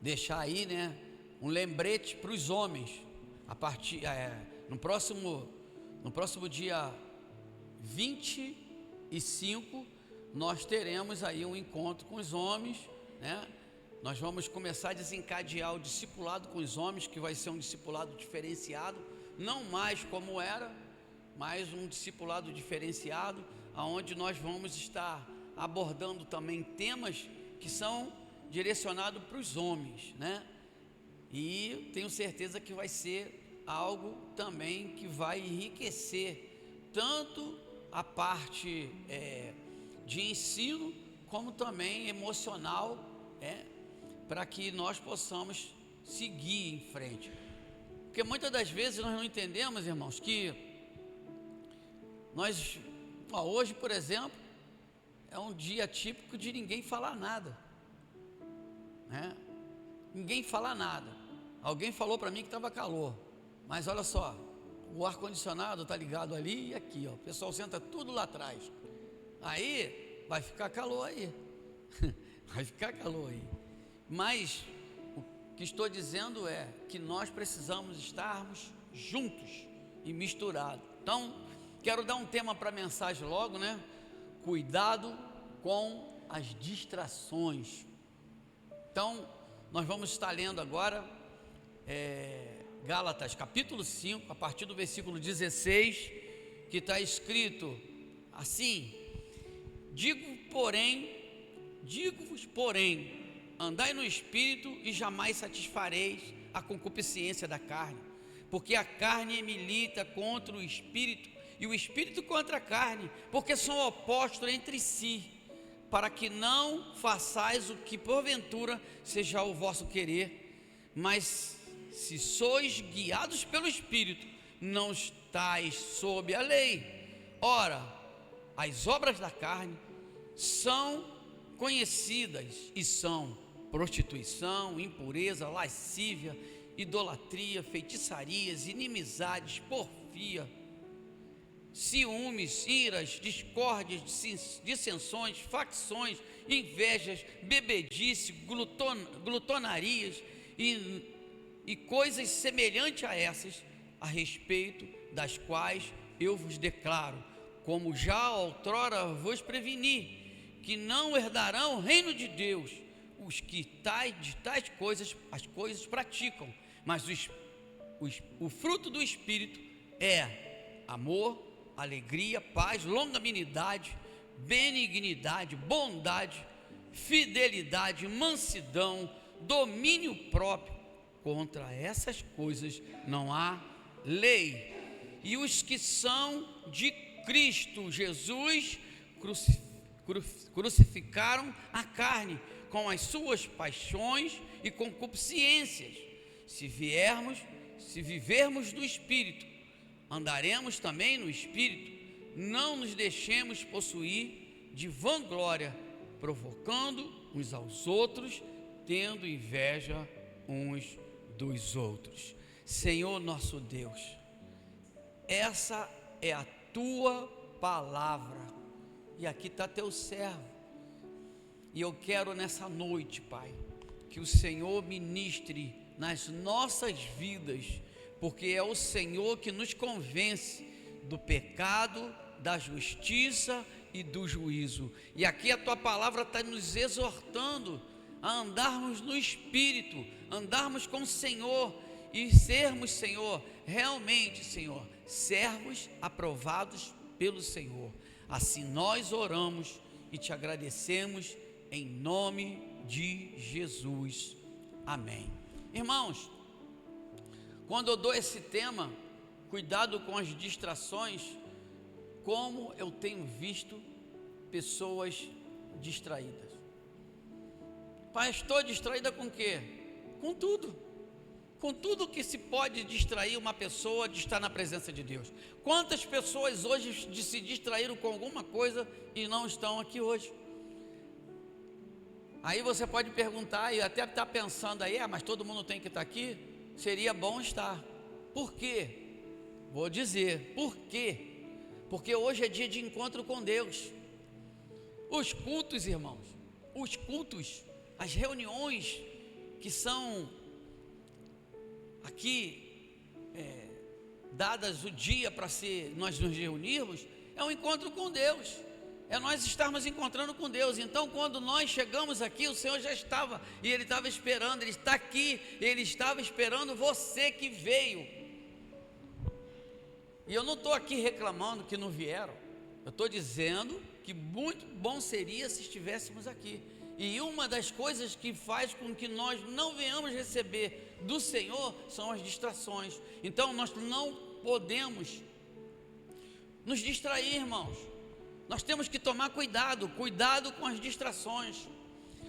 deixar aí, né, um lembrete para os homens. A partir no próximo dia 25, nós teremos aí um encontro com os homens, né? Nós vamos começar a desencadear o discipulado com os homens, que vai ser um discipulado diferenciado, não mais como era, mas um discipulado diferenciado, aonde nós vamos estar abordando também temas que são direcionados para os homens, né? E tenho certeza que vai ser algo também que vai enriquecer tanto a parte de ensino, como também emocional, para que nós possamos seguir em frente. Porque muitas das vezes nós não entendemos, irmãos, que hoje, por exemplo, é um dia típico de ninguém falar nada, né? ninguém fala nada. Alguém falou para mim que estava calor, mas olha só, o ar-condicionado está ligado ali e aqui, ó. O pessoal senta tudo lá atrás. Aí vai ficar calor aí. Vai ficar calor aí. Mas o que estou dizendo é que nós precisamos estarmos juntos e misturados. Então, quero dar um tema para a mensagem logo, né? Cuidado com as distrações. Então, nós vamos estar lendo agora Gálatas capítulo 5, a partir do versículo 16, que está escrito assim: digo-vos, porém, andai no Espírito e jamais satisfareis a concupiscência da carne, porque a carne milita contra o Espírito e o Espírito contra a carne, porque são opostos entre si, para que não façais o que porventura seja o vosso querer. Mas se sois guiados pelo Espírito, não estáis sob a lei. Ora, as obras da carne são conhecidas e são prostituição, impureza, lascívia, idolatria, feitiçarias, inimizades, porfia, ciúmes, iras, discórdias, dissensões, facções, invejas, bebedice, glutonarias e coisas semelhantes a essas, a respeito das quais eu vos declaro, como já outrora vos preveni, que não herdarão o reino de Deus os que de tais coisas, as coisas praticam. Mas o fruto do Espírito é amor, alegria, paz, longanimidade, benignidade, bondade, fidelidade, mansidão, domínio próprio. Contra essas coisas não há lei. E os que são de Cristo Jesus crucificaram a carne com as suas paixões e concupiscências. Se vivermos do Espírito, andaremos também no Espírito. Não nos deixemos possuir de vanglória, provocando uns aos outros, tendo inveja uns dos outros. Senhor nosso Deus, essa é a tua palavra, e aqui está teu servo, e eu quero nessa noite, Pai, que o Senhor ministre nas nossas vidas, porque é o Senhor que nos convence do pecado, da justiça e do juízo. E aqui a tua palavra está nos exortando a andarmos no Espírito, andarmos com o Senhor e sermos, Senhor, realmente, Senhor, servos aprovados pelo Senhor. Assim nós oramos e te agradecemos em nome de Jesus. Amém. Irmãos, quando eu dou esse tema, cuidado com as distrações, como eu tenho visto pessoas distraídas. Pastor, distraída com o quê? Com tudo que se pode distrair uma pessoa de estar na presença de Deus. Quantas pessoas hoje se distraíram com alguma coisa e não estão aqui hoje? Aí você pode perguntar e até estar pensando aí, mas todo mundo tem que estar aqui? Seria bom estar. Por quê? Vou dizer, por quê? Porque hoje é dia de encontro com Deus. Os cultos, irmãos, as reuniões que são aqui dadas o dia para nós nos reunirmos, é um encontro com Deus, é nós estarmos encontrando com Deus. Então quando nós chegamos aqui, o Senhor já estava, e Ele estava esperando, Ele está aqui, Ele estava esperando você que veio. E eu não estou aqui reclamando que não vieram, eu estou dizendo que muito bom seria se estivéssemos aqui. E uma das coisas que faz com que nós não venhamos receber do Senhor são as distrações. Então nós não podemos nos distrair, irmãos. Nós temos que tomar cuidado com as distrações.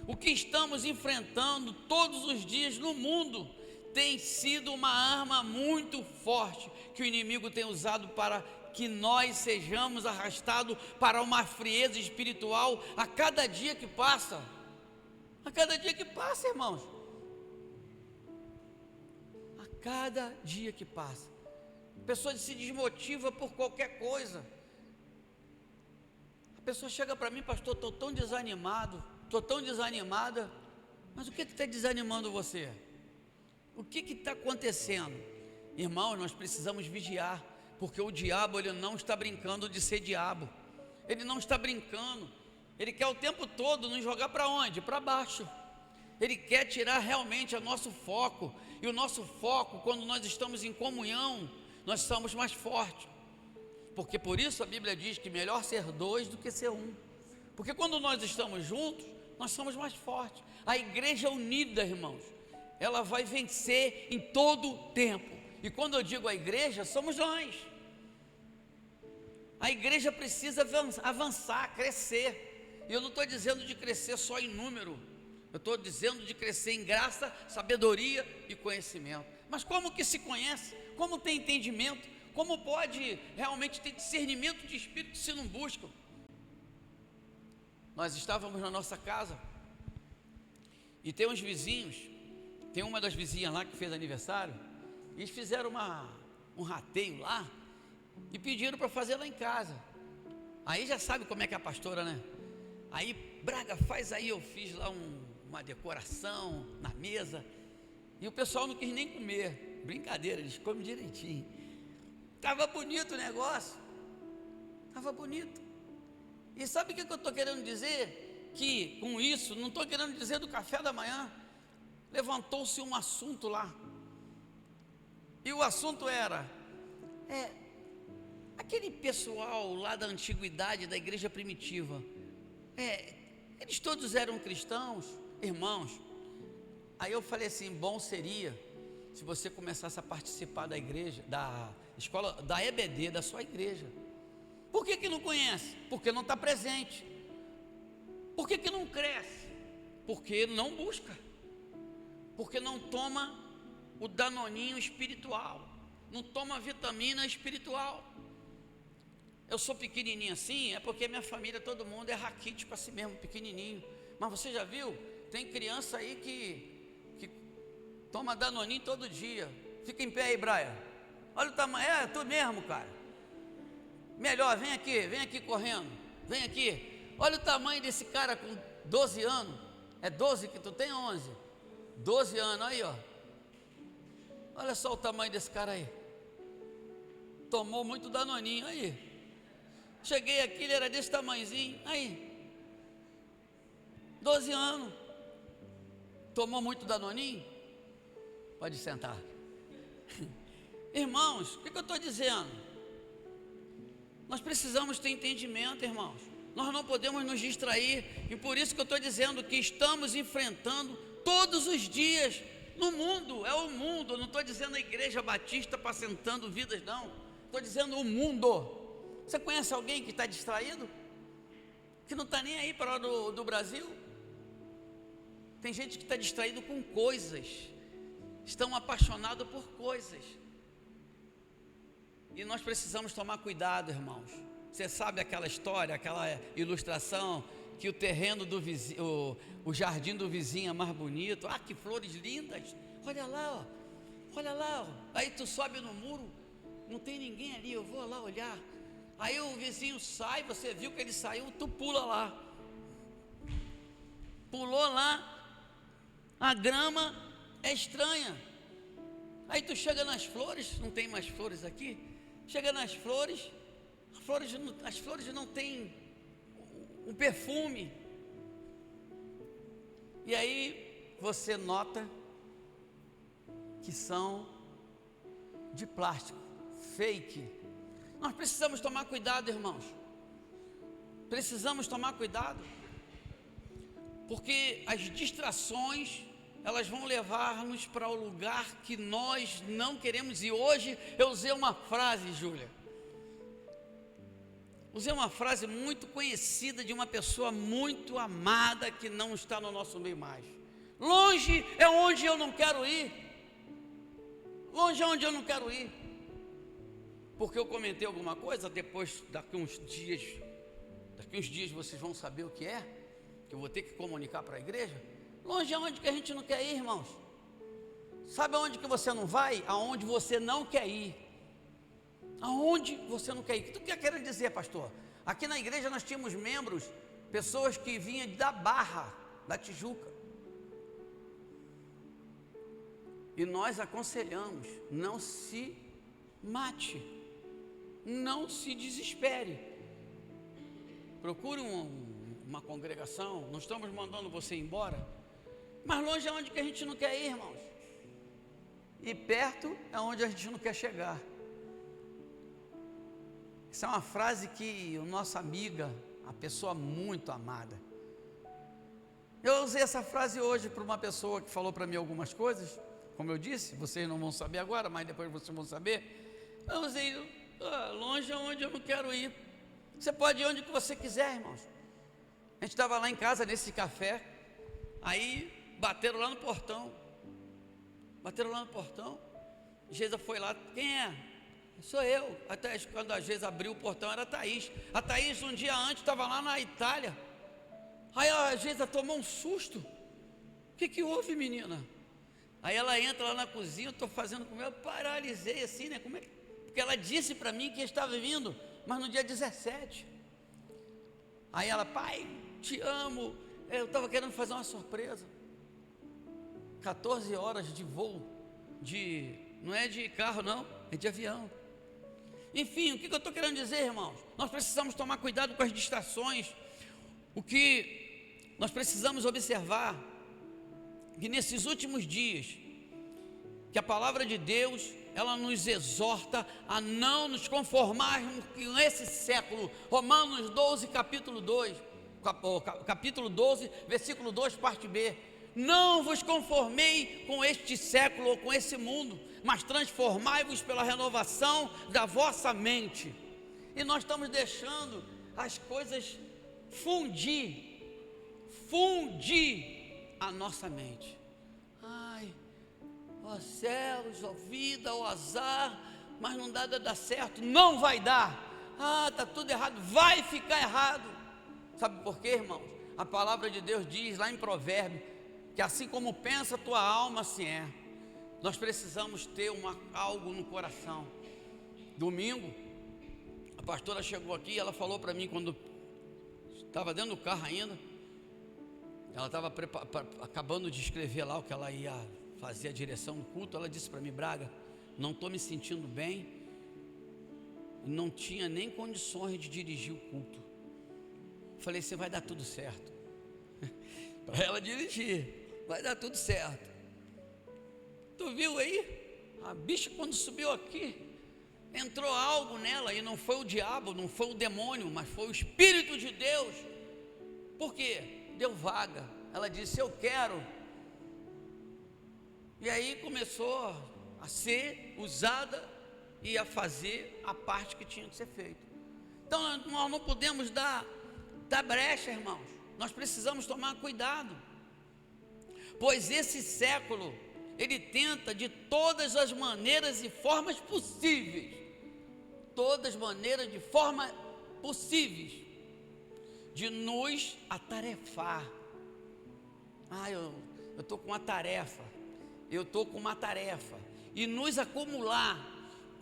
O que estamos enfrentando todos os dias no mundo tem sido uma arma muito forte que o inimigo tem usado para que nós sejamos arrastados para uma frieza espiritual a cada dia que passa. A cada dia que passa, irmãos. cada dia que passa. A pessoa se desmotiva por qualquer coisa. A pessoa chega para mim: pastor, estou tão desanimado, estou tão desanimada. Mas o que está desanimando você? O que está acontecendo? Irmão, nós precisamos vigiar, porque o diabo, ele não está brincando de ser diabo. Ele não está brincando. Ele quer o tempo todo nos jogar para onde? Para baixo. Ele quer tirar realmente o nosso foco. E o nosso foco, quando nós estamos em comunhão, nós somos mais fortes. Porque por isso a Bíblia diz que melhor ser dois do que ser um. Porque quando nós estamos juntos, nós somos mais fortes. A igreja unida, irmãos, ela vai vencer em todo o tempo. E quando eu digo a igreja, somos nós. A igreja precisa avançar, crescer. E eu não estou dizendo de crescer só em número. Eu estou dizendo de crescer em graça, sabedoria e conhecimento. Mas como que se conhece? Como tem entendimento? Como pode realmente ter discernimento de espírito se não buscam? Nós estávamos na nossa casa e tem uns vizinhos, tem uma das vizinhas lá que fez aniversário, e eles fizeram um rateio lá e pediram para fazer lá em casa. Aí já sabe como é que é a pastora, né? Aí, Braga, faz aí. Eu fiz lá uma decoração na mesa e o pessoal não quis nem comer. Brincadeira, eles comem direitinho. Estava bonito o negócio, estava bonito. E sabe o que eu estou querendo dizer? Que com isso, não estou querendo dizer do café da manhã, levantou-se um assunto lá. E o assunto era, aquele pessoal lá da antiguidade, da igreja primitiva, eles todos eram cristãos, irmãos. Aí eu falei assim: bom seria se você começasse a participar da igreja, da escola, da EBD, da sua igreja. Por que não conhece? Porque não está presente. Por que não cresce? Porque não busca. Porque não toma o danoninho espiritual, não toma vitamina espiritual. Eu sou pequenininho assim, é porque minha família, todo mundo é raquítico assim mesmo, pequenininho. Mas você já viu? Tem criança aí que toma danoninho todo dia. Fica em pé aí, Brian. Olha o tamanho, tu mesmo, cara. Melhor, vem aqui correndo, vem aqui. Olha o tamanho desse cara com 12 anos. É 12 que tu tem, 11? 12 anos, aí ó. Olha só o tamanho desse cara aí. Tomou muito danoninho, aí. Cheguei aqui, ele era desse tamanhozinho, aí. 12 anos. Tomou muito danoninho? Pode sentar. Irmãos, o que eu estou dizendo? Nós precisamos ter entendimento, irmãos. Nós não podemos nos distrair. E por isso que eu estou dizendo que estamos enfrentando todos os dias no mundo. É o mundo. Eu não estou dizendo a igreja batista apacentando vidas, não. Estou dizendo o mundo. Você conhece alguém que está distraído? Que não está nem aí para lá do Brasil? Tem gente que está distraído com coisas. Estão apaixonados por coisas. E nós precisamos tomar cuidado, irmãos. Você sabe aquela história, aquela ilustração, que o terreno do vizinho, o jardim do vizinho é mais bonito. Ah, que flores lindas. Olha lá, ó. Olha lá, ó. Aí tu sobe no muro, não tem ninguém ali, eu vou lá olhar. Aí o vizinho sai, você viu que ele saiu, tu pula lá. Pulou lá, a grama é estranha. Aí tu chega nas flores, não tem mais flores aqui. Chega nas flores, as flores não têm um perfume. E aí você nota que são de plástico, fake. Nós precisamos tomar cuidado, irmãos. Precisamos tomar cuidado. Porque as distrações, elas vão levar-nos para o lugar que nós não queremos. E hoje eu usei uma frase, Júlia. Usei uma frase muito conhecida de uma pessoa muito amada que não está no nosso meio mais. Longe é onde eu não quero ir. Longe é onde eu não quero ir. Porque eu comentei alguma coisa, depois, daqui uns dias vocês vão saber o que é, que eu vou ter que comunicar para a igreja. Longe é onde que a gente não quer ir, irmãos. Sabe aonde que você não vai? Aonde você não quer ir. Aonde você não quer ir. O que tu quer querer dizer, pastor? Aqui na igreja nós tínhamos membros, pessoas que vinham da Barra, da Tijuca. E nós aconselhamos, não se mate, não se desespere. Procure uma congregação, não estamos mandando você embora, mas longe é onde que a gente não quer ir, irmãos. E perto é onde a gente não quer chegar. Essa é uma frase que a nossa amiga, a pessoa muito amada, eu usei essa frase hoje para uma pessoa que falou para mim algumas coisas. Como eu disse, vocês não vão saber agora, mas depois vocês vão saber. Eu usei, longe é onde eu não quero ir. Você pode ir onde que você quiser, irmãos. A gente estava lá em casa, nesse café, aí bateram lá no portão. Geisa foi lá, quem é? Sou eu. Até quando a Geisa abriu o portão, era a Thaís. A Thaís, um dia antes, estava lá na Itália. Aí a Geisa tomou um susto. O que houve, menina? Aí ela entra lá na cozinha, eu estou fazendo com ela, paralisei assim, né? Porque ela disse para mim que estava vindo, mas no dia 17. Aí ela, pai, te amo, eu estava querendo fazer uma surpresa. 14 horas de voo, não é de carro não, é de avião. Enfim, o que eu estou querendo dizer, irmãos? Nós precisamos tomar cuidado com as distrações. O que nós precisamos observar, que nesses últimos dias, que a palavra de Deus, ela nos exorta a não nos conformarmos com esse século. Romanos 12, capítulo 12, versículo 2, parte B. Não vos conformei com este século ou com esse mundo, mas transformai-vos pela renovação da vossa mente. E nós estamos deixando as coisas fundir a nossa mente. Ai, ó céus, ó vida, ó azar, mas não dá certo, não vai dar. Está tudo errado, vai ficar errado. Sabe por quê, irmãos? A palavra de Deus diz lá em Provérbios, que assim como pensa a tua alma, assim é. Nós precisamos ter algo no coração. Domingo, a pastora chegou aqui e ela falou para mim, quando estava dentro do carro ainda, ela estava acabando de escrever lá o que ela ia fazer, a direção do culto. Ela disse para mim, Braga, não estou me sentindo bem, não tinha nem condições de dirigir o culto. Falei, você vai dar tudo certo. Para ela dirigir, vai dar tudo certo. Tu viu aí? A bicha quando subiu aqui, entrou algo nela, e não foi o diabo, não foi o demônio, mas foi o Espírito de Deus. Por quê? Deu vaga. Ela disse, eu quero. E aí começou a ser usada e a fazer a parte que tinha que ser feita. Então nós não podemos dar brecha, irmãos. Nós precisamos tomar cuidado, pois esse século, ele tenta de todas as maneiras e formas possíveis, de nos atarefar. Eu estou com uma tarefa, e nos acumular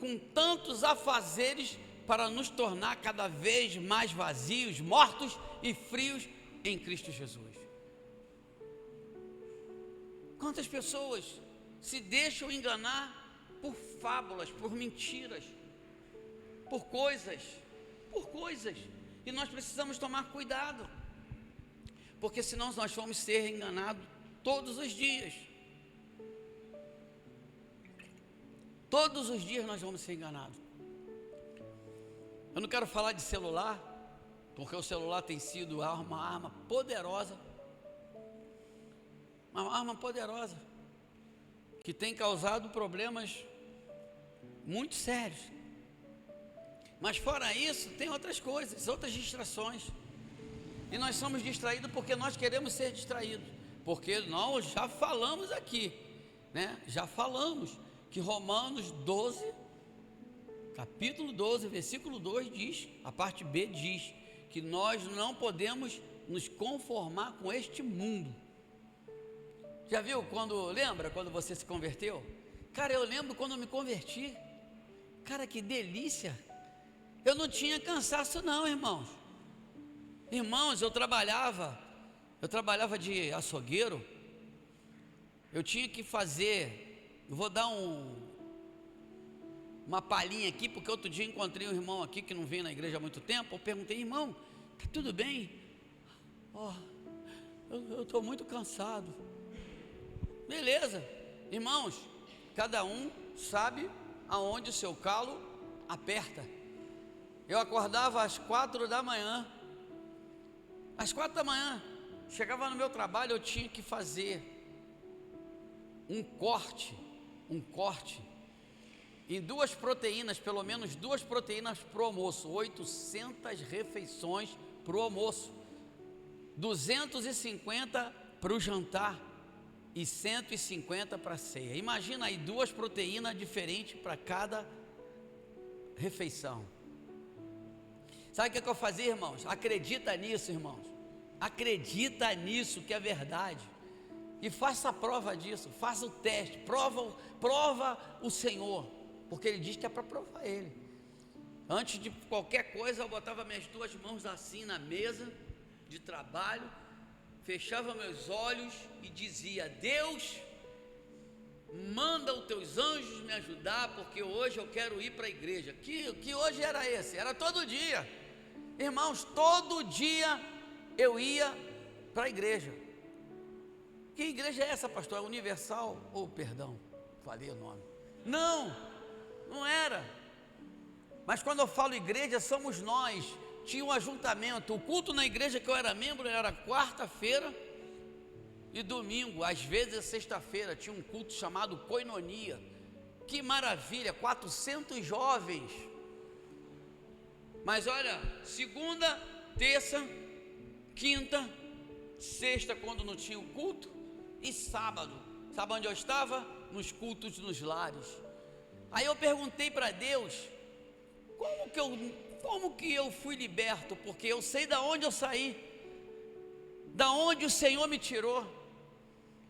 com tantos afazeres para nos tornar cada vez mais vazios, mortos e frios em Cristo Jesus. Quantas pessoas se deixam enganar por fábulas, por mentiras, por coisas, e nós precisamos tomar cuidado, porque senão nós vamos ser enganados todos os dias. Todos os dias nós vamos ser enganados. Eu não quero falar de celular, porque o celular tem sido uma arma poderosa, que tem causado problemas muito sérios. Mas fora isso, tem outras coisas, outras distrações. E nós somos distraídos porque nós queremos ser distraídos. Porque nós já falamos aqui, né? Já falamos que Romanos 12, capítulo 12, versículo 2 diz, a parte B diz, que nós não podemos nos conformar com este mundo. Já viu lembra quando você se converteu? Cara, eu lembro quando eu me converti. Cara, que delícia. Eu não tinha cansaço não, irmãos. Irmãos, eu trabalhava de açougueiro. Eu tinha que fazer, eu vou dar uma palhinha aqui, porque outro dia encontrei um irmão aqui que não vem na igreja há muito tempo. Eu perguntei: irmão, tá tudo bem? Eu estou muito cansado. Beleza, irmãos, cada um sabe aonde o seu calo aperta. Eu acordava às 4 da manhã. Às 4 da manhã, chegava no meu trabalho, eu tinha que fazer um corte em 2 proteínas, pelo menos 2 proteínas para o almoço, 800 refeições para o almoço, 250 para o jantar e 150 para a ceia. Imagina aí 2 proteínas diferentes para cada refeição. Sabe o que eu fazia, irmãos? Acredita nisso, irmãos. Acredita nisso que é verdade. E faça a prova disso, faça o teste, prova o Senhor, porque Ele diz que é para provar Ele. Antes de qualquer coisa, eu botava minhas 2 mãos assim na mesa de trabalho, fechava meus olhos e dizia: Deus, manda os teus anjos me ajudar, porque hoje eu quero ir para a igreja. Que hoje era esse? Era todo dia. Irmãos, todo dia eu ia para a igreja. Que igreja é essa, pastor? É Universal? Perdão, falei o nome. Não era. Mas quando eu falo igreja, somos nós. Tinha um ajuntamento. O culto na igreja que eu era membro era quarta-feira e domingo. Às vezes sexta-feira tinha um culto chamado Koinonia. Que maravilha, 400 jovens. Mas olha, segunda, terça, quinta, sexta, quando não tinha o culto, e sábado. Sabe onde eu estava? Nos cultos nos lares. Aí eu perguntei para Deus: como que eu fui liberto? Porque eu sei da onde eu saí, da onde o Senhor me tirou.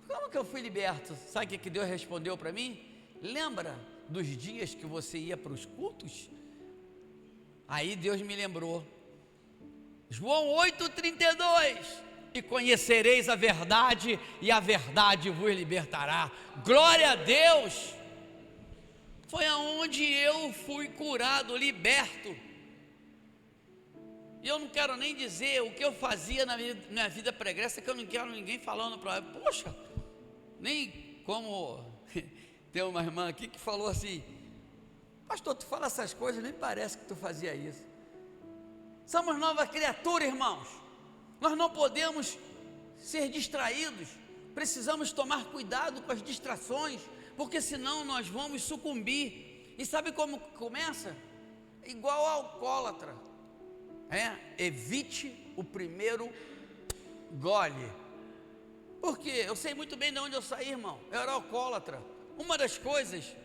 Como que eu fui liberto? Sabe o que Deus respondeu para mim? Lembra dos dias que você ia para os cultos? Aí Deus me lembrou, João 8,32: e conhecereis a verdade, e a verdade vos libertará. Glória a Deus. Foi aonde eu fui curado, liberto. E eu não quero nem dizer o que eu fazia na minha vida pregressa, que eu não quero ninguém falando para mim. Poxa, nem como tem uma irmã aqui que falou assim: pastor, tu fala essas coisas, nem parece que tu fazia isso. Somos nova criatura, irmãos. Nós não podemos ser distraídos. Precisamos tomar cuidado com as distrações, porque senão nós vamos sucumbir. E sabe como começa? Igual ao alcoólatra. Evite o primeiro gole. Porque eu sei muito bem de onde eu saí, irmão. Eu era alcoólatra. Uma das coisas,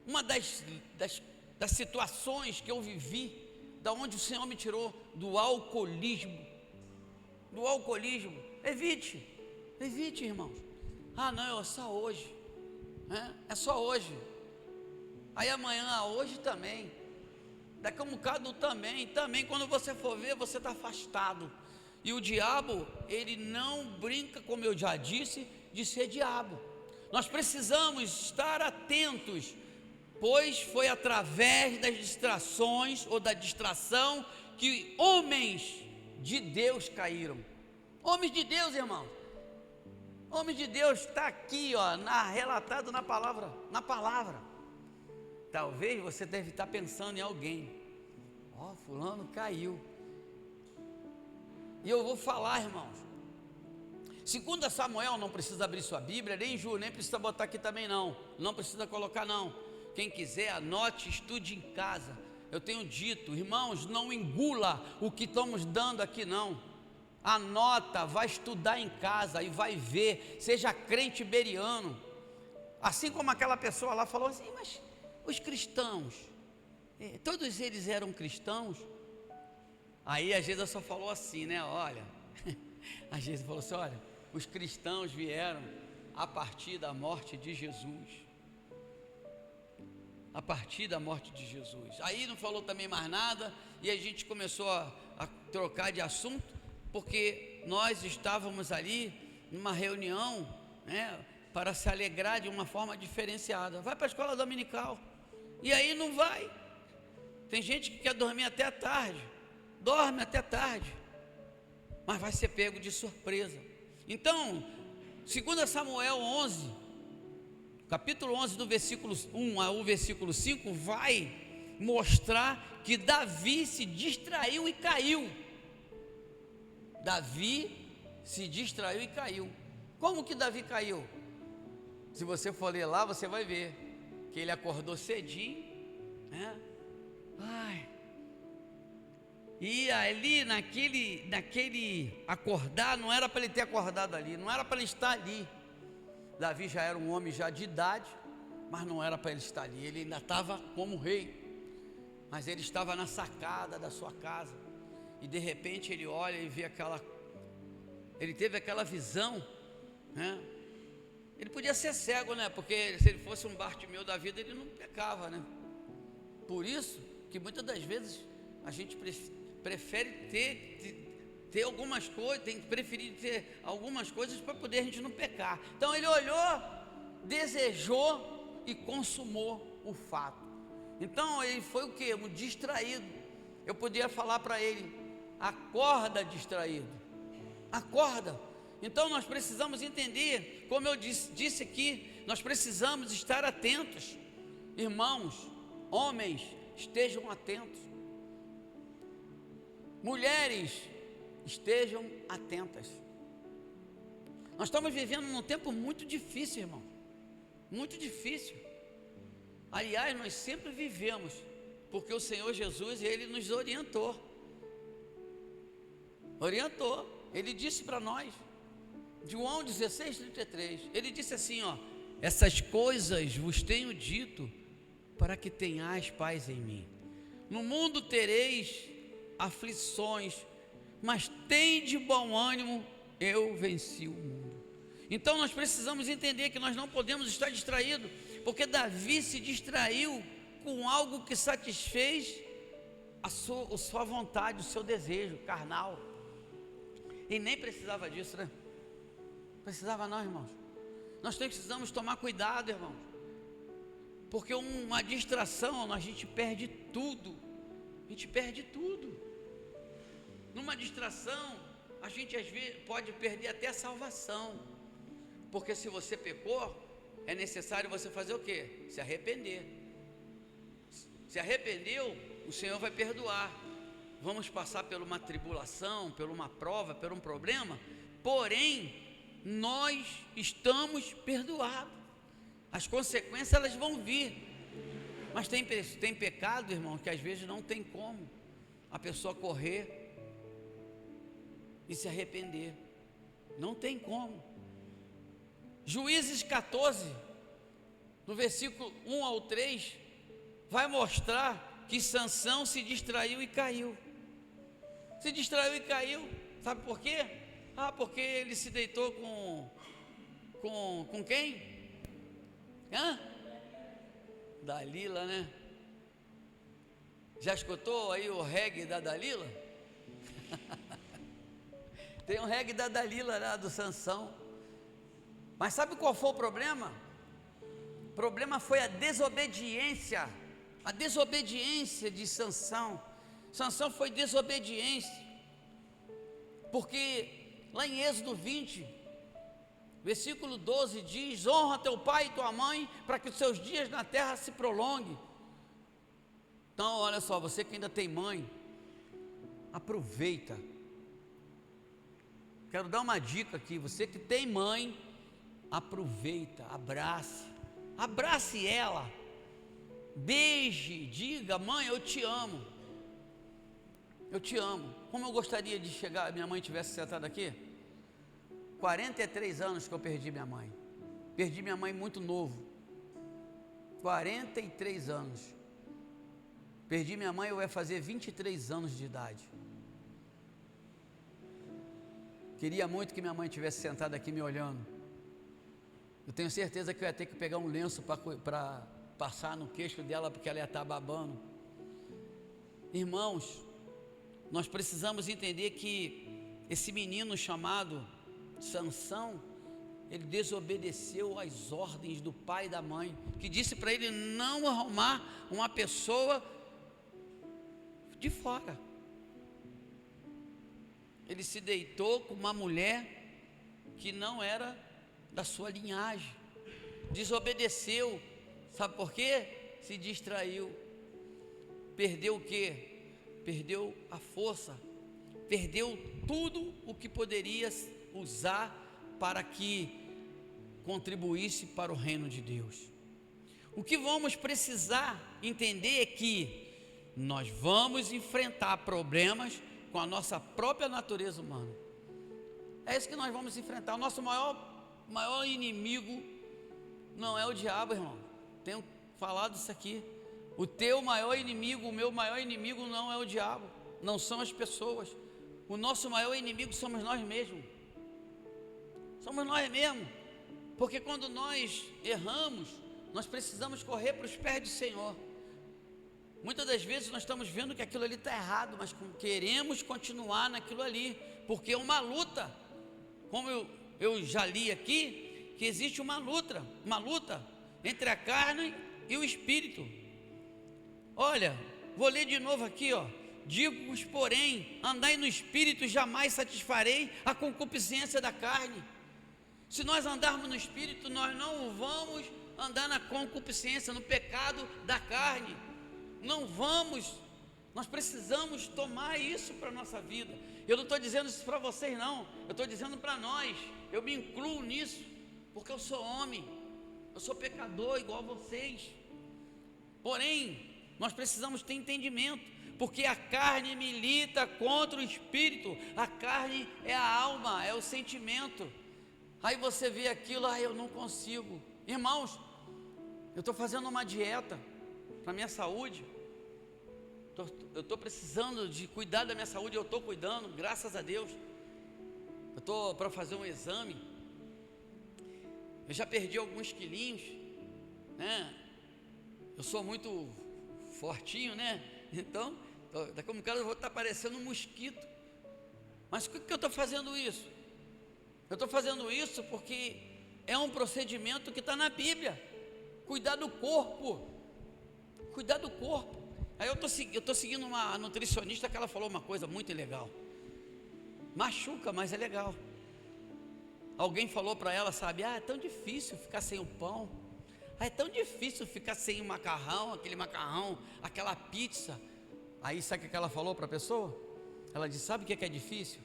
uma das situações que eu vivi, da onde o Senhor me tirou, do alcoolismo. Evite, irmãos. Não, é só hoje. É só hoje. Aí amanhã, hoje também. Daqui a um bocado também. Quando você for ver, você está afastado. E o diabo, ele não brinca, como eu já disse, de ser diabo. Nós precisamos estar atentos, pois foi através das distrações ou da distração que homens de Deus caíram. Homens de Deus, irmão. Homens de Deus está aqui, relatado na palavra. Talvez você deve estar pensando em alguém. Fulano caiu. E eu vou falar, irmãos. 2 Samuel, não precisa abrir sua Bíblia, nem Ju, nem precisa botar aqui também não. Não precisa colocar não. Quem quiser, anote, estude em casa. Eu tenho dito, irmãos, não engula o que estamos dando aqui não. Anota, vai estudar em casa e vai ver. Seja crente beriano. Assim como aquela pessoa lá falou assim: mas os cristãos, todos eles eram cristãos? Aí a Jesus só falou assim, né? Olha, a Jesus falou assim: olha, os cristãos vieram a partir da morte de Jesus. A partir da morte de Jesus. Aí não falou também mais nada, e a gente começou a trocar de assunto, porque nós estávamos ali numa reunião, né, para se alegrar de uma forma diferenciada. Vai para a escola dominical, e aí não vai. Tem gente que quer dormir até tarde, dorme até tarde, mas vai ser pego de surpresa. Então, 2 Samuel 11, capítulo 11, do versículo 1 ao versículo 5, vai mostrar que Davi se distraiu e caiu. Davi se distraiu e caiu. Como que Davi caiu? Se você for ler lá, você vai ver que ele acordou cedinho, né? E ali naquele acordar, não era para ele ter acordado ali, não era para ele estar ali. Davi já era um homem já de idade, mas não era para ele estar ali. Ele ainda estava como rei, mas ele estava na sacada da sua casa. E de repente ele olha e vê ele teve aquela visão, né? Ele podia ser cego, né? Porque se ele fosse um Bartimeu da vida, ele não pecava, né? Por isso que muitas das vezes a gente prefere ter algumas coisas, tem que preferir ter algumas coisas para poder a gente não pecar. Então ele olhou, desejou e consumou o fato. Então ele foi o quê? Um distraído. Eu podia falar para ele: acorda, distraído, acorda. Então nós precisamos entender, como eu disse aqui, nós precisamos estar atentos. Irmãos, homens, estejam atentos. Mulheres, estejam atentas. Nós estamos vivendo num tempo muito difícil, irmão, muito difícil. Aliás, nós sempre vivemos, porque o Senhor Jesus, Ele nos orientou, Ele disse para nós, João 16:33, Ele disse assim, ó: essas coisas vos tenho dito, para que tenhais paz em mim. No mundo tereis aflições, mas tende bom ânimo, eu venci o mundo. Então nós precisamos entender que nós não podemos estar distraídos, porque Davi se distraiu com algo que satisfez a sua vontade, o seu desejo carnal. E nem precisava disso, né? Precisava não, irmãos. Nós precisamos tomar cuidado, irmãos, porque uma distração, a gente perde tudo. A gente perde tudo. Numa distração, a gente às vezes pode perder até a salvação, porque se você pecou, é necessário você fazer o quê? Se arrepender. Se arrependeu, o Senhor vai perdoar. Vamos passar por uma tribulação, por uma prova, por um problema, porém, nós estamos perdoados. As consequências, elas vão vir. Mas tem pecado, irmão, que às vezes não tem como a pessoa correr e se arrepender. Não tem como. Juízes 14, no versículo 1 ao 3, vai mostrar que Sansão se distraiu e caiu. Se distraiu e caiu. Sabe por quê? Porque ele se deitou com quem? Dalila, né? Já escutou aí o reggae da Dalila? Tem um reggae da Dalila lá, do Sansão. Mas sabe qual foi o problema? O problema foi a desobediência de Sansão. Sansão foi desobediência, porque lá em Êxodo 20, versículo 12 diz: honra teu pai e tua mãe, para que os seus dias na terra se prolonguem. Então olha só, você que ainda tem mãe, aproveita. Quero dar uma dica aqui, você que tem mãe, aproveita, abrace ela, beije, diga: mãe, eu te amo, como eu gostaria de chegar, minha mãe tivesse sentada aqui. 43 anos que eu perdi minha mãe muito novo, 43 anos, perdi minha mãe, eu ia fazer 23 anos de idade. Queria muito que minha mãe tivesse sentada aqui me olhando. Eu tenho certeza que eu ia ter que pegar um lenço para passar no queixo dela, porque ela ia estar babando. Irmãos, nós precisamos entender que esse menino chamado Sansão, ele desobedeceu às ordens do pai e da mãe, que disse para ele não arrumar uma pessoa de fora. Ele se deitou com uma mulher que não era da sua linhagem, desobedeceu. Sabe por quê? Se distraiu. Perdeu o quê? Perdeu a força, perdeu tudo o que poderia usar para que contribuísse para o reino de Deus. O que vamos precisar entender é que nós vamos enfrentar problemas com a nossa própria natureza humana. É isso que nós vamos enfrentar. O nosso maior inimigo não é o diabo, irmão. Tenho falado isso aqui. O teu maior inimigo, o meu maior inimigo não é o diabo, não são as pessoas. O nosso maior inimigo somos nós mesmos. Somos nós mesmos. Porque quando nós erramos, nós precisamos correr para os pés do Senhor. Muitas das vezes nós estamos vendo que aquilo ali está errado, mas queremos continuar naquilo ali, porque é uma luta. Como eu já li aqui, que existe uma luta entre a carne e o espírito. Olha, vou ler de novo aqui, ó. Digo-vos, porém, andai no espírito, jamais satisfarei a concupiscência da carne. Se nós andarmos no espírito, nós não vamos andar na concupiscência, no pecado da carne. Não vamos. Nós precisamos tomar isso para a nossa vida. Eu não estou dizendo isso para vocês não, eu estou dizendo para nós. Eu me incluo nisso, porque eu sou homem, eu sou pecador igual a vocês. Porém, nós precisamos ter entendimento, porque a carne milita contra o espírito. A carne é a alma, é o sentimento. Aí você vê aquilo, eu não consigo. Irmãos, eu estou fazendo uma dieta para a minha saúde. Eu estou precisando de cuidar da minha saúde, eu estou cuidando, graças a Deus. Eu estou para fazer um exame. Eu já perdi alguns quilinhos, né? Eu sou muito fortinho, né? Então, daqui a um bocado eu vou estar parecendo um mosquito. Mas por que eu estou fazendo isso? Eu estou fazendo isso porque é um procedimento que está na Bíblia. Cuidar do corpo. Cuidar do corpo. Aí eu estou seguindo uma nutricionista que ela falou uma coisa muito legal. Machuca, mas é legal. Alguém falou para ela, sabe? É tão difícil ficar sem o pão. É tão difícil ficar sem o macarrão, aquele macarrão, aquela pizza. Aí sabe o que ela falou para a pessoa? Ela disse, sabe o que é difícil?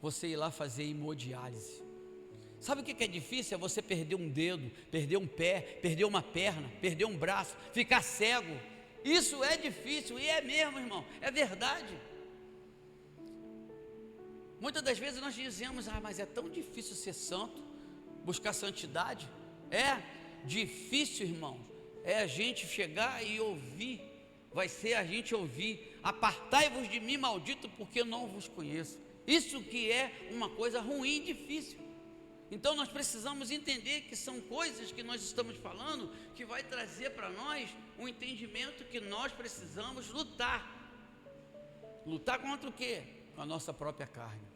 Você ir lá fazer hemodiálise. Sabe o que é difícil? É você perder um dedo, perder um pé, perder uma perna, perder um braço, ficar cego. Isso é difícil, e é mesmo, irmão, é verdade. Muitas das vezes nós dizemos, mas é tão difícil ser santo, buscar santidade. É difícil, irmãos, é a gente chegar e ouvir, vai ser a gente ouvir, apartai-vos de mim, maldito, porque eu não vos conheço. Isso que é uma coisa ruim e difícil. Então nós precisamos entender que são coisas que nós estamos falando, que vai trazer para nós um entendimento que nós precisamos lutar. Lutar contra o quê? Com a nossa própria carne.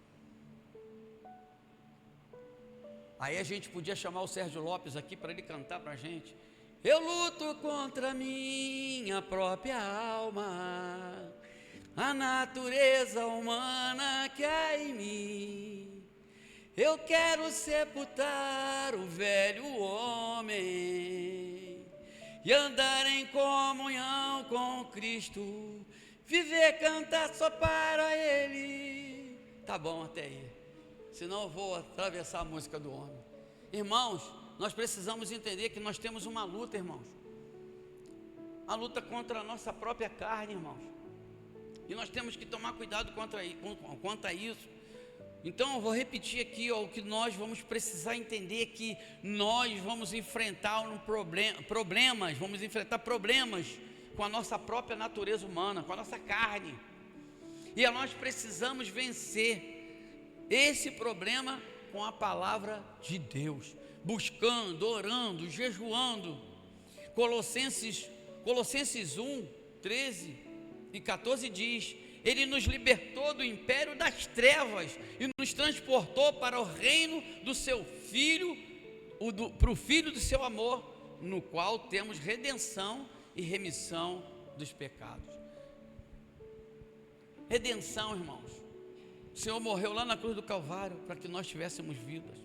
Aí a gente podia chamar o Sérgio Lopes aqui para ele cantar para a gente. Eu luto contra a minha própria alma, a natureza humana que há em mim. Eu quero sepultar o velho homem e andar em comunhão com Cristo, viver, cantar só para Ele. Tá bom até aí, senão eu vou atravessar a música do homem. Irmãos, nós precisamos entender que nós temos uma luta, irmãos. A luta contra a nossa própria carne, irmãos. E nós temos que tomar cuidado quanto a isso. Então eu vou repetir aqui, o que nós vamos precisar entender, que nós vamos enfrentar vamos enfrentar problemas com a nossa própria natureza humana, com a nossa carne. E nós precisamos vencer. esse problema com a palavra de Deus, buscando, orando, jejuando. Colossenses 1, 13 e 14 diz: Ele nos libertou do império das trevas e nos transportou para o reino do seu Filho, para o Filho do seu amor, no qual temos redenção e remissão dos pecados. Redenção, irmãos. O Senhor morreu lá na cruz do Calvário para que nós tivéssemos vidas.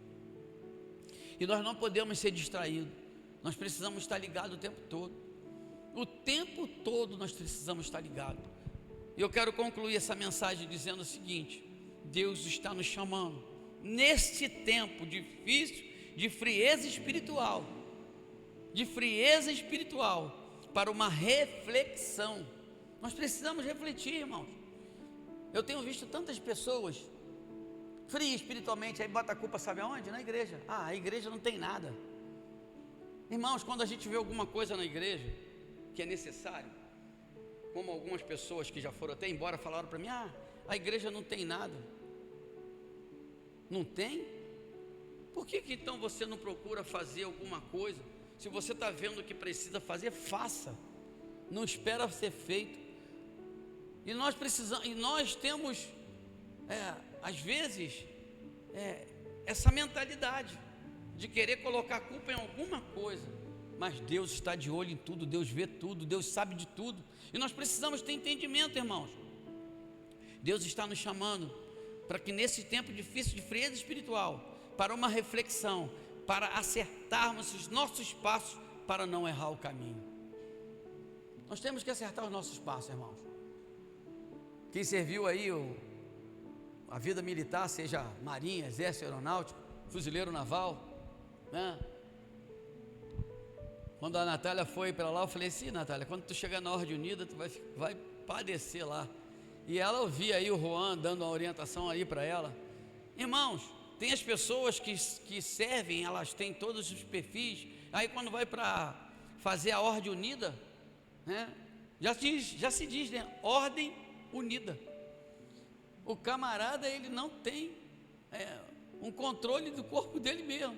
E nós não podemos ser distraídos. Nós precisamos estar ligados o tempo todo. O tempo todo nós precisamos estar ligados. E eu quero concluir essa mensagem dizendo o seguinte: Deus está nos chamando, neste tempo difícil, de frieza espiritual, para uma reflexão. Nós precisamos refletir, irmãos. Eu tenho visto tantas pessoas frias espiritualmente, aí bota a culpa, sabe aonde? Na igreja. A igreja não tem nada. Irmãos, quando a gente vê alguma coisa na igreja que é necessário, como algumas pessoas que já foram até embora falaram para mim: a igreja não tem nada. Não tem? Por que então você não procura fazer alguma coisa? Se você está vendo o que precisa fazer, faça. Não espera ser feito. E nós precisamos, e nós temos, às vezes, essa mentalidade de querer colocar a culpa em alguma coisa. Mas Deus está de olho em tudo, Deus vê tudo, Deus sabe de tudo. E nós precisamos ter entendimento, irmãos. Deus está nos chamando para que nesse tempo difícil de frieza espiritual, para uma reflexão, para acertarmos os nossos passos, para não errar o caminho. Nós temos que acertar os nossos passos, irmãos. Quem serviu aí a vida militar, seja marinha, exército, aeronáutico, fuzileiro naval, né? Quando a Natália foi para lá, eu falei assim: Natália, quando tu chegar na Ordem Unida, tu vai padecer lá. E ela ouvia aí o Juan dando uma orientação aí para ela. Irmãos, tem as pessoas que servem, elas têm todos os perfis. Aí quando vai para fazer a Ordem Unida, né, já se diz, né, Ordem Unida. O camarada, ele não tem um controle do corpo dele mesmo.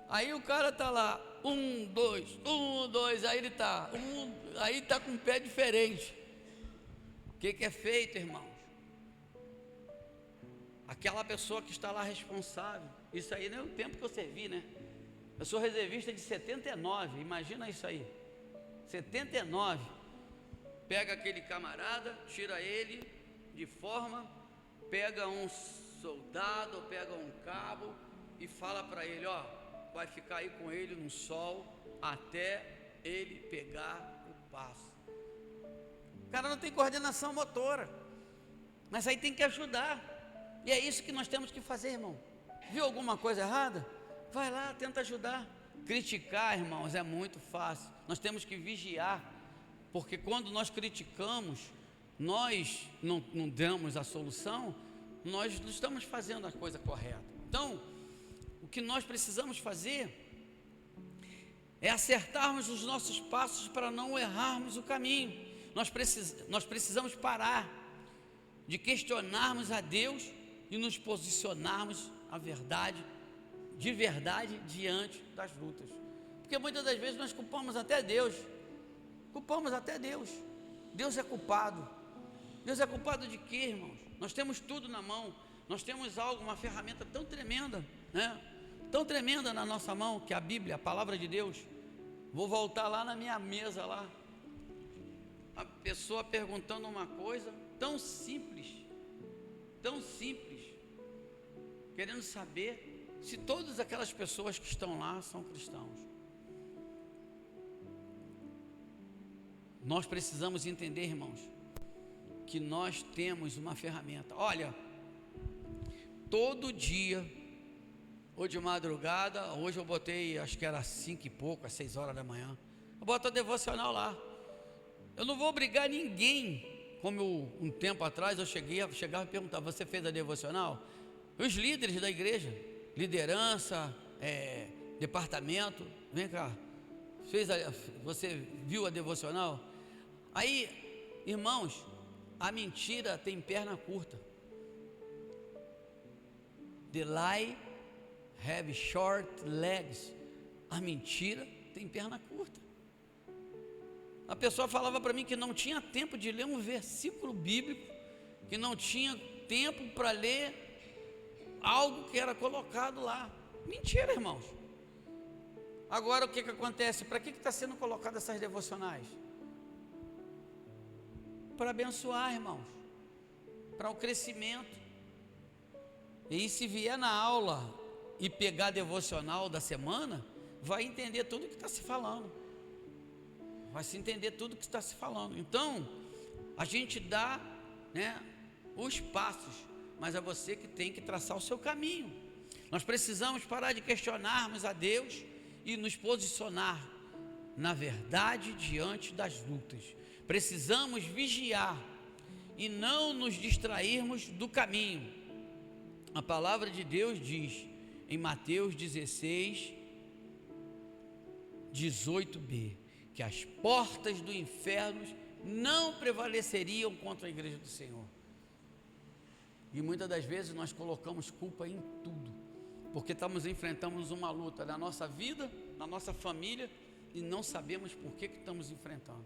Aí o cara está lá, 1, 2, aí ele está, aí está com um pé diferente. O que é feito, irmãos? Aquela pessoa que está lá responsável, isso aí não é o tempo que eu servi, né? Eu sou reservista de 79, imagina isso aí, 79, pega aquele camarada, tira ele de forma, pega um soldado, pega um cabo e fala para ele: ó, vai ficar aí com ele no sol até ele pegar o passo. O cara não tem coordenação motora, mas aí tem que ajudar. E é isso que nós temos que fazer, irmão. Viu alguma coisa errada? Vai lá, tenta ajudar. Criticar, irmãos, é muito fácil. Nós temos que vigiar, porque quando nós criticamos, nós não damos a solução, nós não estamos fazendo a coisa correta. Então, o que nós precisamos fazer é acertarmos os nossos passos para não errarmos o caminho. Nós precisamos parar de questionarmos a Deus e nos posicionarmos de verdade diante das lutas. Porque muitas das vezes nós culpamos até Deus. Deus é culpado. Deus é culpado de quê, irmãos? Nós temos tudo na mão. Nós temos uma ferramenta tão tremenda, né? Tão tremenda na nossa mão, que é a Bíblia, a palavra de Deus. Vou voltar lá na minha mesa lá. A pessoa perguntando uma coisa tão simples, querendo saber se todas aquelas pessoas que estão lá são cristãos. Nós precisamos entender, irmãos, que nós temos uma ferramenta. Olha, todo dia, ou de madrugada, hoje eu botei, acho que era 5 e pouco, às 6 horas da manhã, eu boto a devocional lá. Eu não vou obrigar ninguém, como um tempo atrás eu chegava e perguntava: você fez a devocional? Os líderes da igreja, liderança, departamento, vem cá, você viu a devocional? Aí, irmãos, a mentira tem perna curta. The lie have short legs. A mentira tem perna curta. A pessoa falava para mim que não tinha tempo de ler um versículo bíblico, que não tinha tempo para ler algo que era colocado lá. Mentira, irmãos. Agora o que acontece? Para que está sendo colocado essas devocionais? Para abençoar, irmãos, para o crescimento. E se vier na aula e pegar a devocional da semana, vai entender tudo o que está se falando. Vai se entender tudo o que está se falando. Então, a gente dá, né, os passos, mas é você que tem que traçar o seu caminho. Nós precisamos parar de questionarmos a Deus e nos posicionar na verdade diante das lutas. Precisamos vigiar e não nos distrairmos do caminho. A palavra de Deus diz em Mateus 16, 18b, que as portas do inferno não prevaleceriam contra a igreja do Senhor. E muitas das vezes nós colocamos culpa em tudo, porque enfrentamos uma luta na nossa vida, na nossa família, e não sabemos por que estamos enfrentando.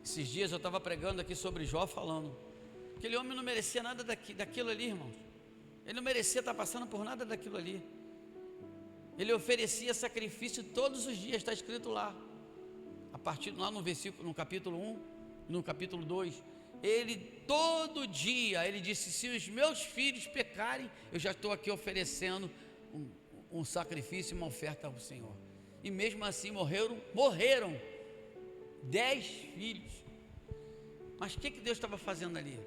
Esses dias eu estava pregando aqui sobre Jó, falando, aquele homem não merecia nada daquilo ali, irmãos. Ele não merecia estar passando por nada daquilo ali. Ele oferecia sacrifício todos os dias, está escrito lá, a partir lá no versículo, no capítulo 1, no capítulo 2, ele todo dia, ele disse, se os meus filhos pecarem, eu já estou aqui oferecendo um sacrifício, uma oferta ao Senhor. E mesmo assim morreram 10 filhos. Mas o que Deus estava fazendo ali?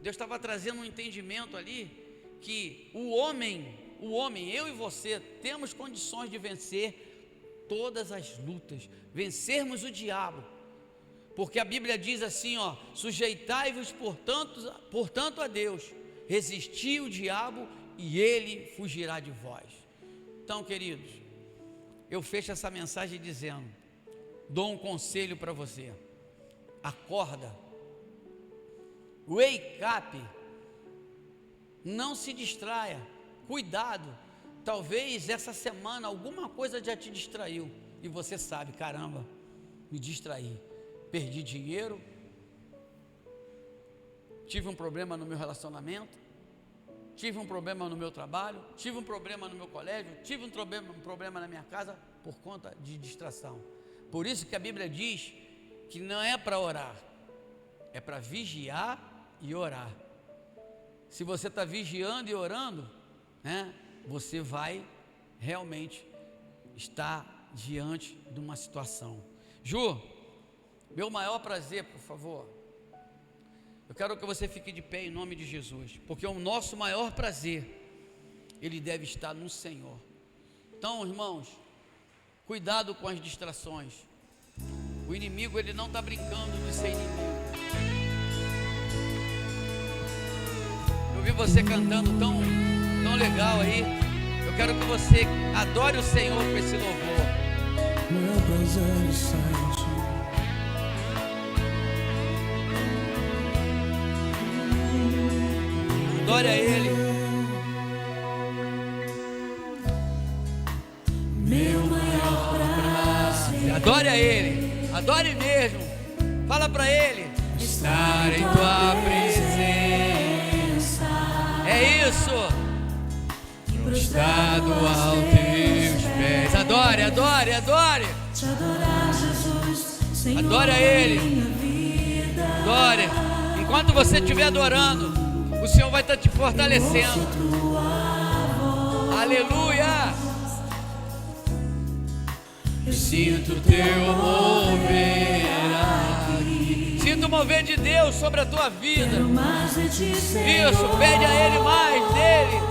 Deus estava trazendo um entendimento ali, que o homem, eu e você, temos condições de vencer todas as lutas, vencermos o diabo, porque a Bíblia diz assim, ó, sujeitai-vos portanto a Deus, resisti o diabo e ele fugirá de vós. Então, queridos, eu fecho essa mensagem dizendo, dou um conselho para você, acorda, wake up, não se distraia, cuidado, talvez essa semana alguma coisa já te distraiu, e você sabe, caramba, me distraí, perdi dinheiro, tive um problema no meu relacionamento, tive um problema no meu trabalho, tive um problema no meu colégio, tive um problema na minha casa, por conta de distração. Por isso que a Bíblia diz que não é para orar, é para vigiar e orar. Se você está vigiando e orando, né, você vai realmente estar diante de uma situação. Ju, meu maior prazer, por favor, eu quero que você fique de pé em nome de Jesus, porque o nosso maior prazer, ele deve estar no Senhor. Então, irmãos, cuidado com as distrações. O inimigo, ele não está brincando de ser inimigo. Eu vi você cantando tão legal aí. Eu quero que você adore o Senhor com esse louvor. Meu prazer está em ti. Adore a Ele. Meu maior prazer. Adore a Ele. Adore mesmo. Fala para Ele. Estar em tua presença. É isso. Prostrado aos teus pés. Adore, adore, adore. Te adorar, Jesus, Senhor, adore a Ele. Adore. Enquanto você estiver adorando, o Senhor vai estar te fortalecendo. Aleluia. Eu sinto teu mover aqui. Sinto o mover de Deus sobre a tua vida. Quero mais de ti, Senhor. Isso, pede a Ele mais dele.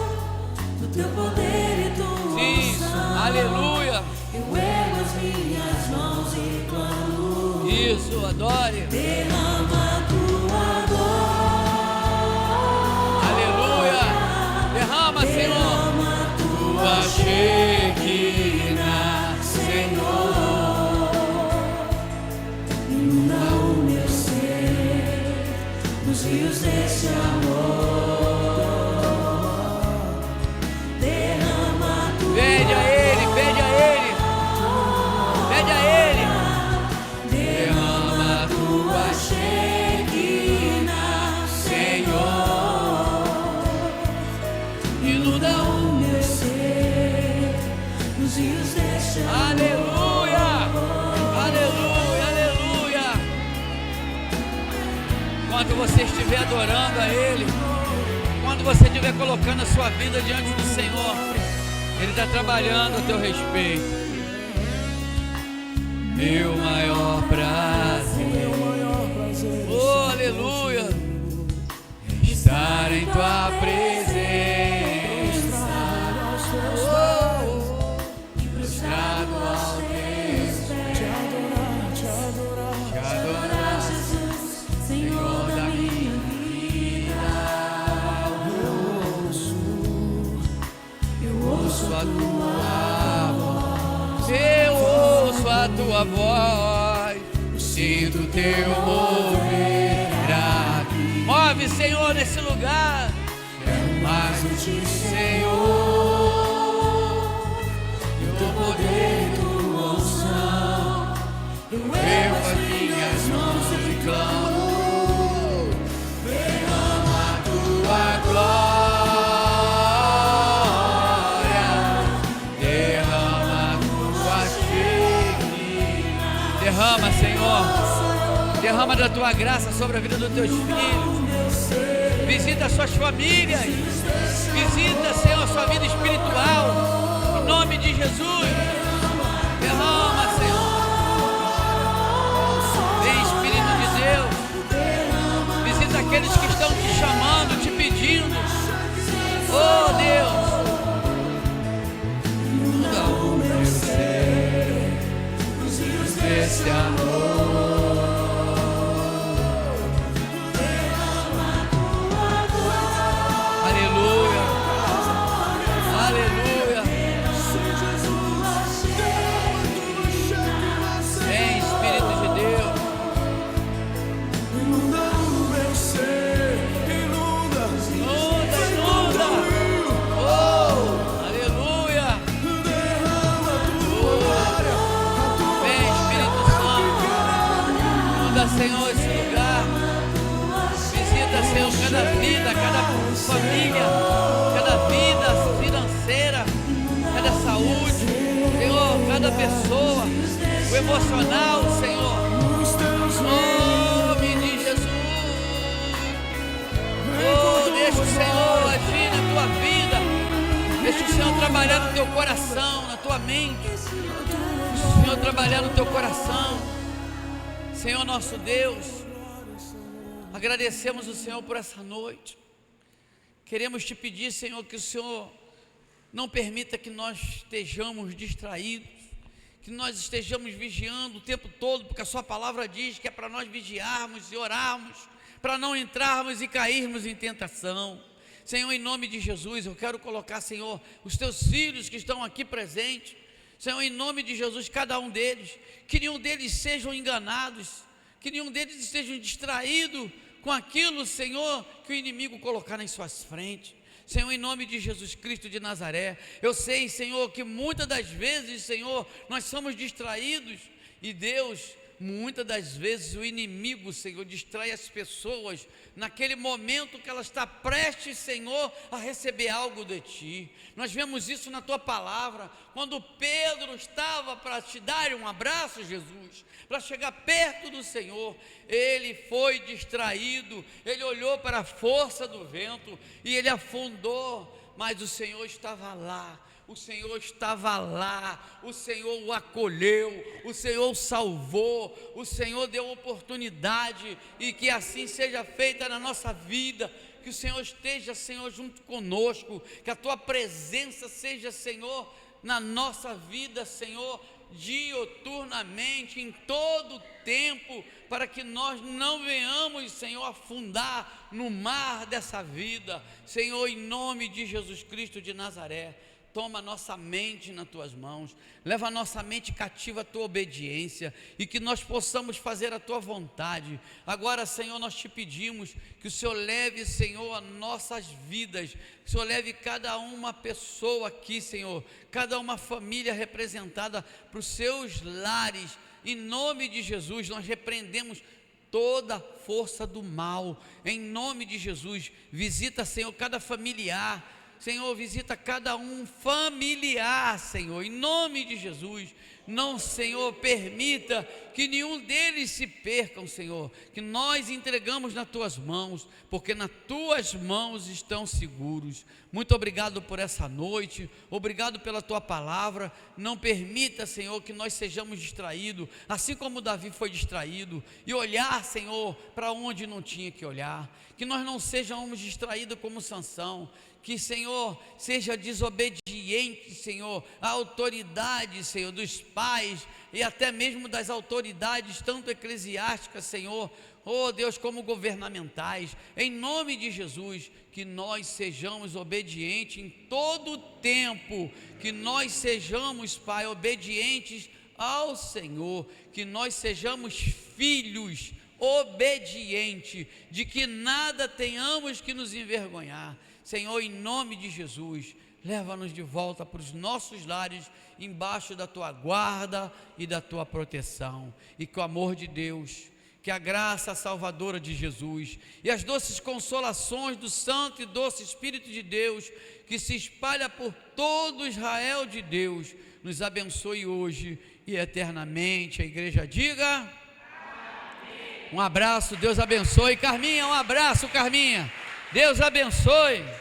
Do teu poder e tua Isso, aleluia. Eu ergo as minhas mãos e clamo. Isso, adore. Derrama tua glória. Aleluia. Derrama, Senhor. Derrama tua Shekinah, Senhor. Inunda o meu ser nos rios desse amor. Enquanto você estiver adorando a Ele, quando você estiver colocando a sua vida diante do Senhor, Ele está trabalhando a teu respeito. Meu maior prazer, oh aleluia, estar em tua presença, prostrado ao te adorar, Senhor da minha vida. Eu ouço a tua voz, eu ouço a tua voz, sinto teu mover aqui. Move, Senhor, nesse lugar. Quero mais de ti, Senhor, e o teu poder e tua unção. Eu ergo as minhas mãos e clamo, derrama a tua glória, derrama a tua Shekinah. Derrama, Senhor, derrama da tua graça sobre a vida dos teus filhos. Visita as suas famílias, visita, Senhor, a sua vida espiritual, em nome de Jesus. Derrama, Senhor. Vem, Espírito de Deus, visita aqueles que estão te chamando, te pedindo. Oh Deus, muda o meu ser desse amor. Aleluia, aleluia. Vem, Espírito de Deus. Inunda o meu ser, inunda, Inunda. Oh, aleluia. derrama a tua glória, Vem, Espírito Santo. Inunda, Senhor, esse lugar. Visita, Senhor, cada vida, cada família, cada vida financeira, cada saúde, Senhor, cada pessoa, o emocional, Senhor, em nome de Jesus. Oh, deixa o Senhor agir na tua vida, deixa o Senhor trabalhar no teu coração, na tua mente, deixa o Senhor trabalhar no teu coração. Senhor nosso Deus, agradecemos o Senhor por essa noite. Queremos te pedir, Senhor, que o Senhor não permita que nós estejamos distraídos, que nós estejamos vigiando o tempo todo, porque a sua palavra diz que é para nós vigiarmos e orarmos, para não entrarmos e cairmos em tentação. Senhor, em nome de Jesus, eu quero colocar, Senhor, os teus filhos que estão aqui presentes, Senhor, em nome de Jesus, cada um deles, que nenhum deles sejam enganados, que nenhum deles esteja distraído com aquilo, Senhor, que o inimigo colocar nas suas frentes. Senhor, em nome de Jesus Cristo de Nazaré, eu sei, Senhor, que muitas das vezes, Senhor, nós somos distraídos, e Deus, muitas das vezes o inimigo, Senhor, distrai as pessoas naquele momento que ela está prestes, Senhor, a receber algo de Ti. Nós vemos isso na Tua palavra, quando Pedro estava para te dar um abraço, Jesus, para chegar perto do Senhor, ele foi distraído, ele olhou para a força do vento e ele afundou, mas o Senhor estava lá. O Senhor estava lá, o Senhor o acolheu, o Senhor o salvou, o Senhor deu oportunidade, e que assim seja feita na nossa vida, que o Senhor esteja, Senhor, junto conosco, que a Tua presença seja, Senhor, na nossa vida, Senhor, diuturnamente, em todo o tempo, para que nós não venhamos, Senhor, afundar no mar dessa vida. Senhor, em nome de Jesus Cristo de Nazaré, toma a nossa mente nas Tuas mãos, leva a nossa mente cativa à Tua obediência, e que nós possamos fazer a Tua vontade. Agora, Senhor, nós te pedimos que o Senhor leve, Senhor, as nossas vidas, que o Senhor leve cada uma pessoa aqui, Senhor, cada uma família representada para os seus lares. Em nome de Jesus, nós repreendemos toda força do mal, em nome de Jesus. Visita, Senhor, cada familiar, Senhor, visita cada um familiar, Senhor, em nome de Jesus. Não, Senhor, permita que nenhum deles se percam, Senhor, que nós entregamos nas tuas mãos, porque nas tuas mãos estão seguros. Muito obrigado por essa noite, obrigado pela tua palavra. Não permita, Senhor, que nós sejamos distraídos, assim como Davi foi distraído, e olhar, Senhor, para onde não tinha que olhar, que nós não sejamos distraídos como Sansão, que, Senhor, seja desobediente, Senhor, à autoridade, Senhor, dos pais e até mesmo das autoridades, tanto eclesiásticas, Senhor, oh Deus, como governamentais, em nome de Jesus, que nós sejamos obedientes em todo o tempo, que nós sejamos, Pai, obedientes ao Senhor, que nós sejamos filhos obedientes, de que nada tenhamos que nos envergonhar. Senhor, em nome de Jesus, leva-nos de volta para os nossos lares, embaixo da tua guarda e da tua proteção, e que o amor de Deus, que a graça salvadora de Jesus e as doces consolações do Santo e doce Espírito de Deus, que se espalha por todo Israel de Deus, nos abençoe hoje e eternamente. A igreja diga amém. Um abraço, Deus abençoe. Carminha, um abraço, Carminha, Deus abençoe.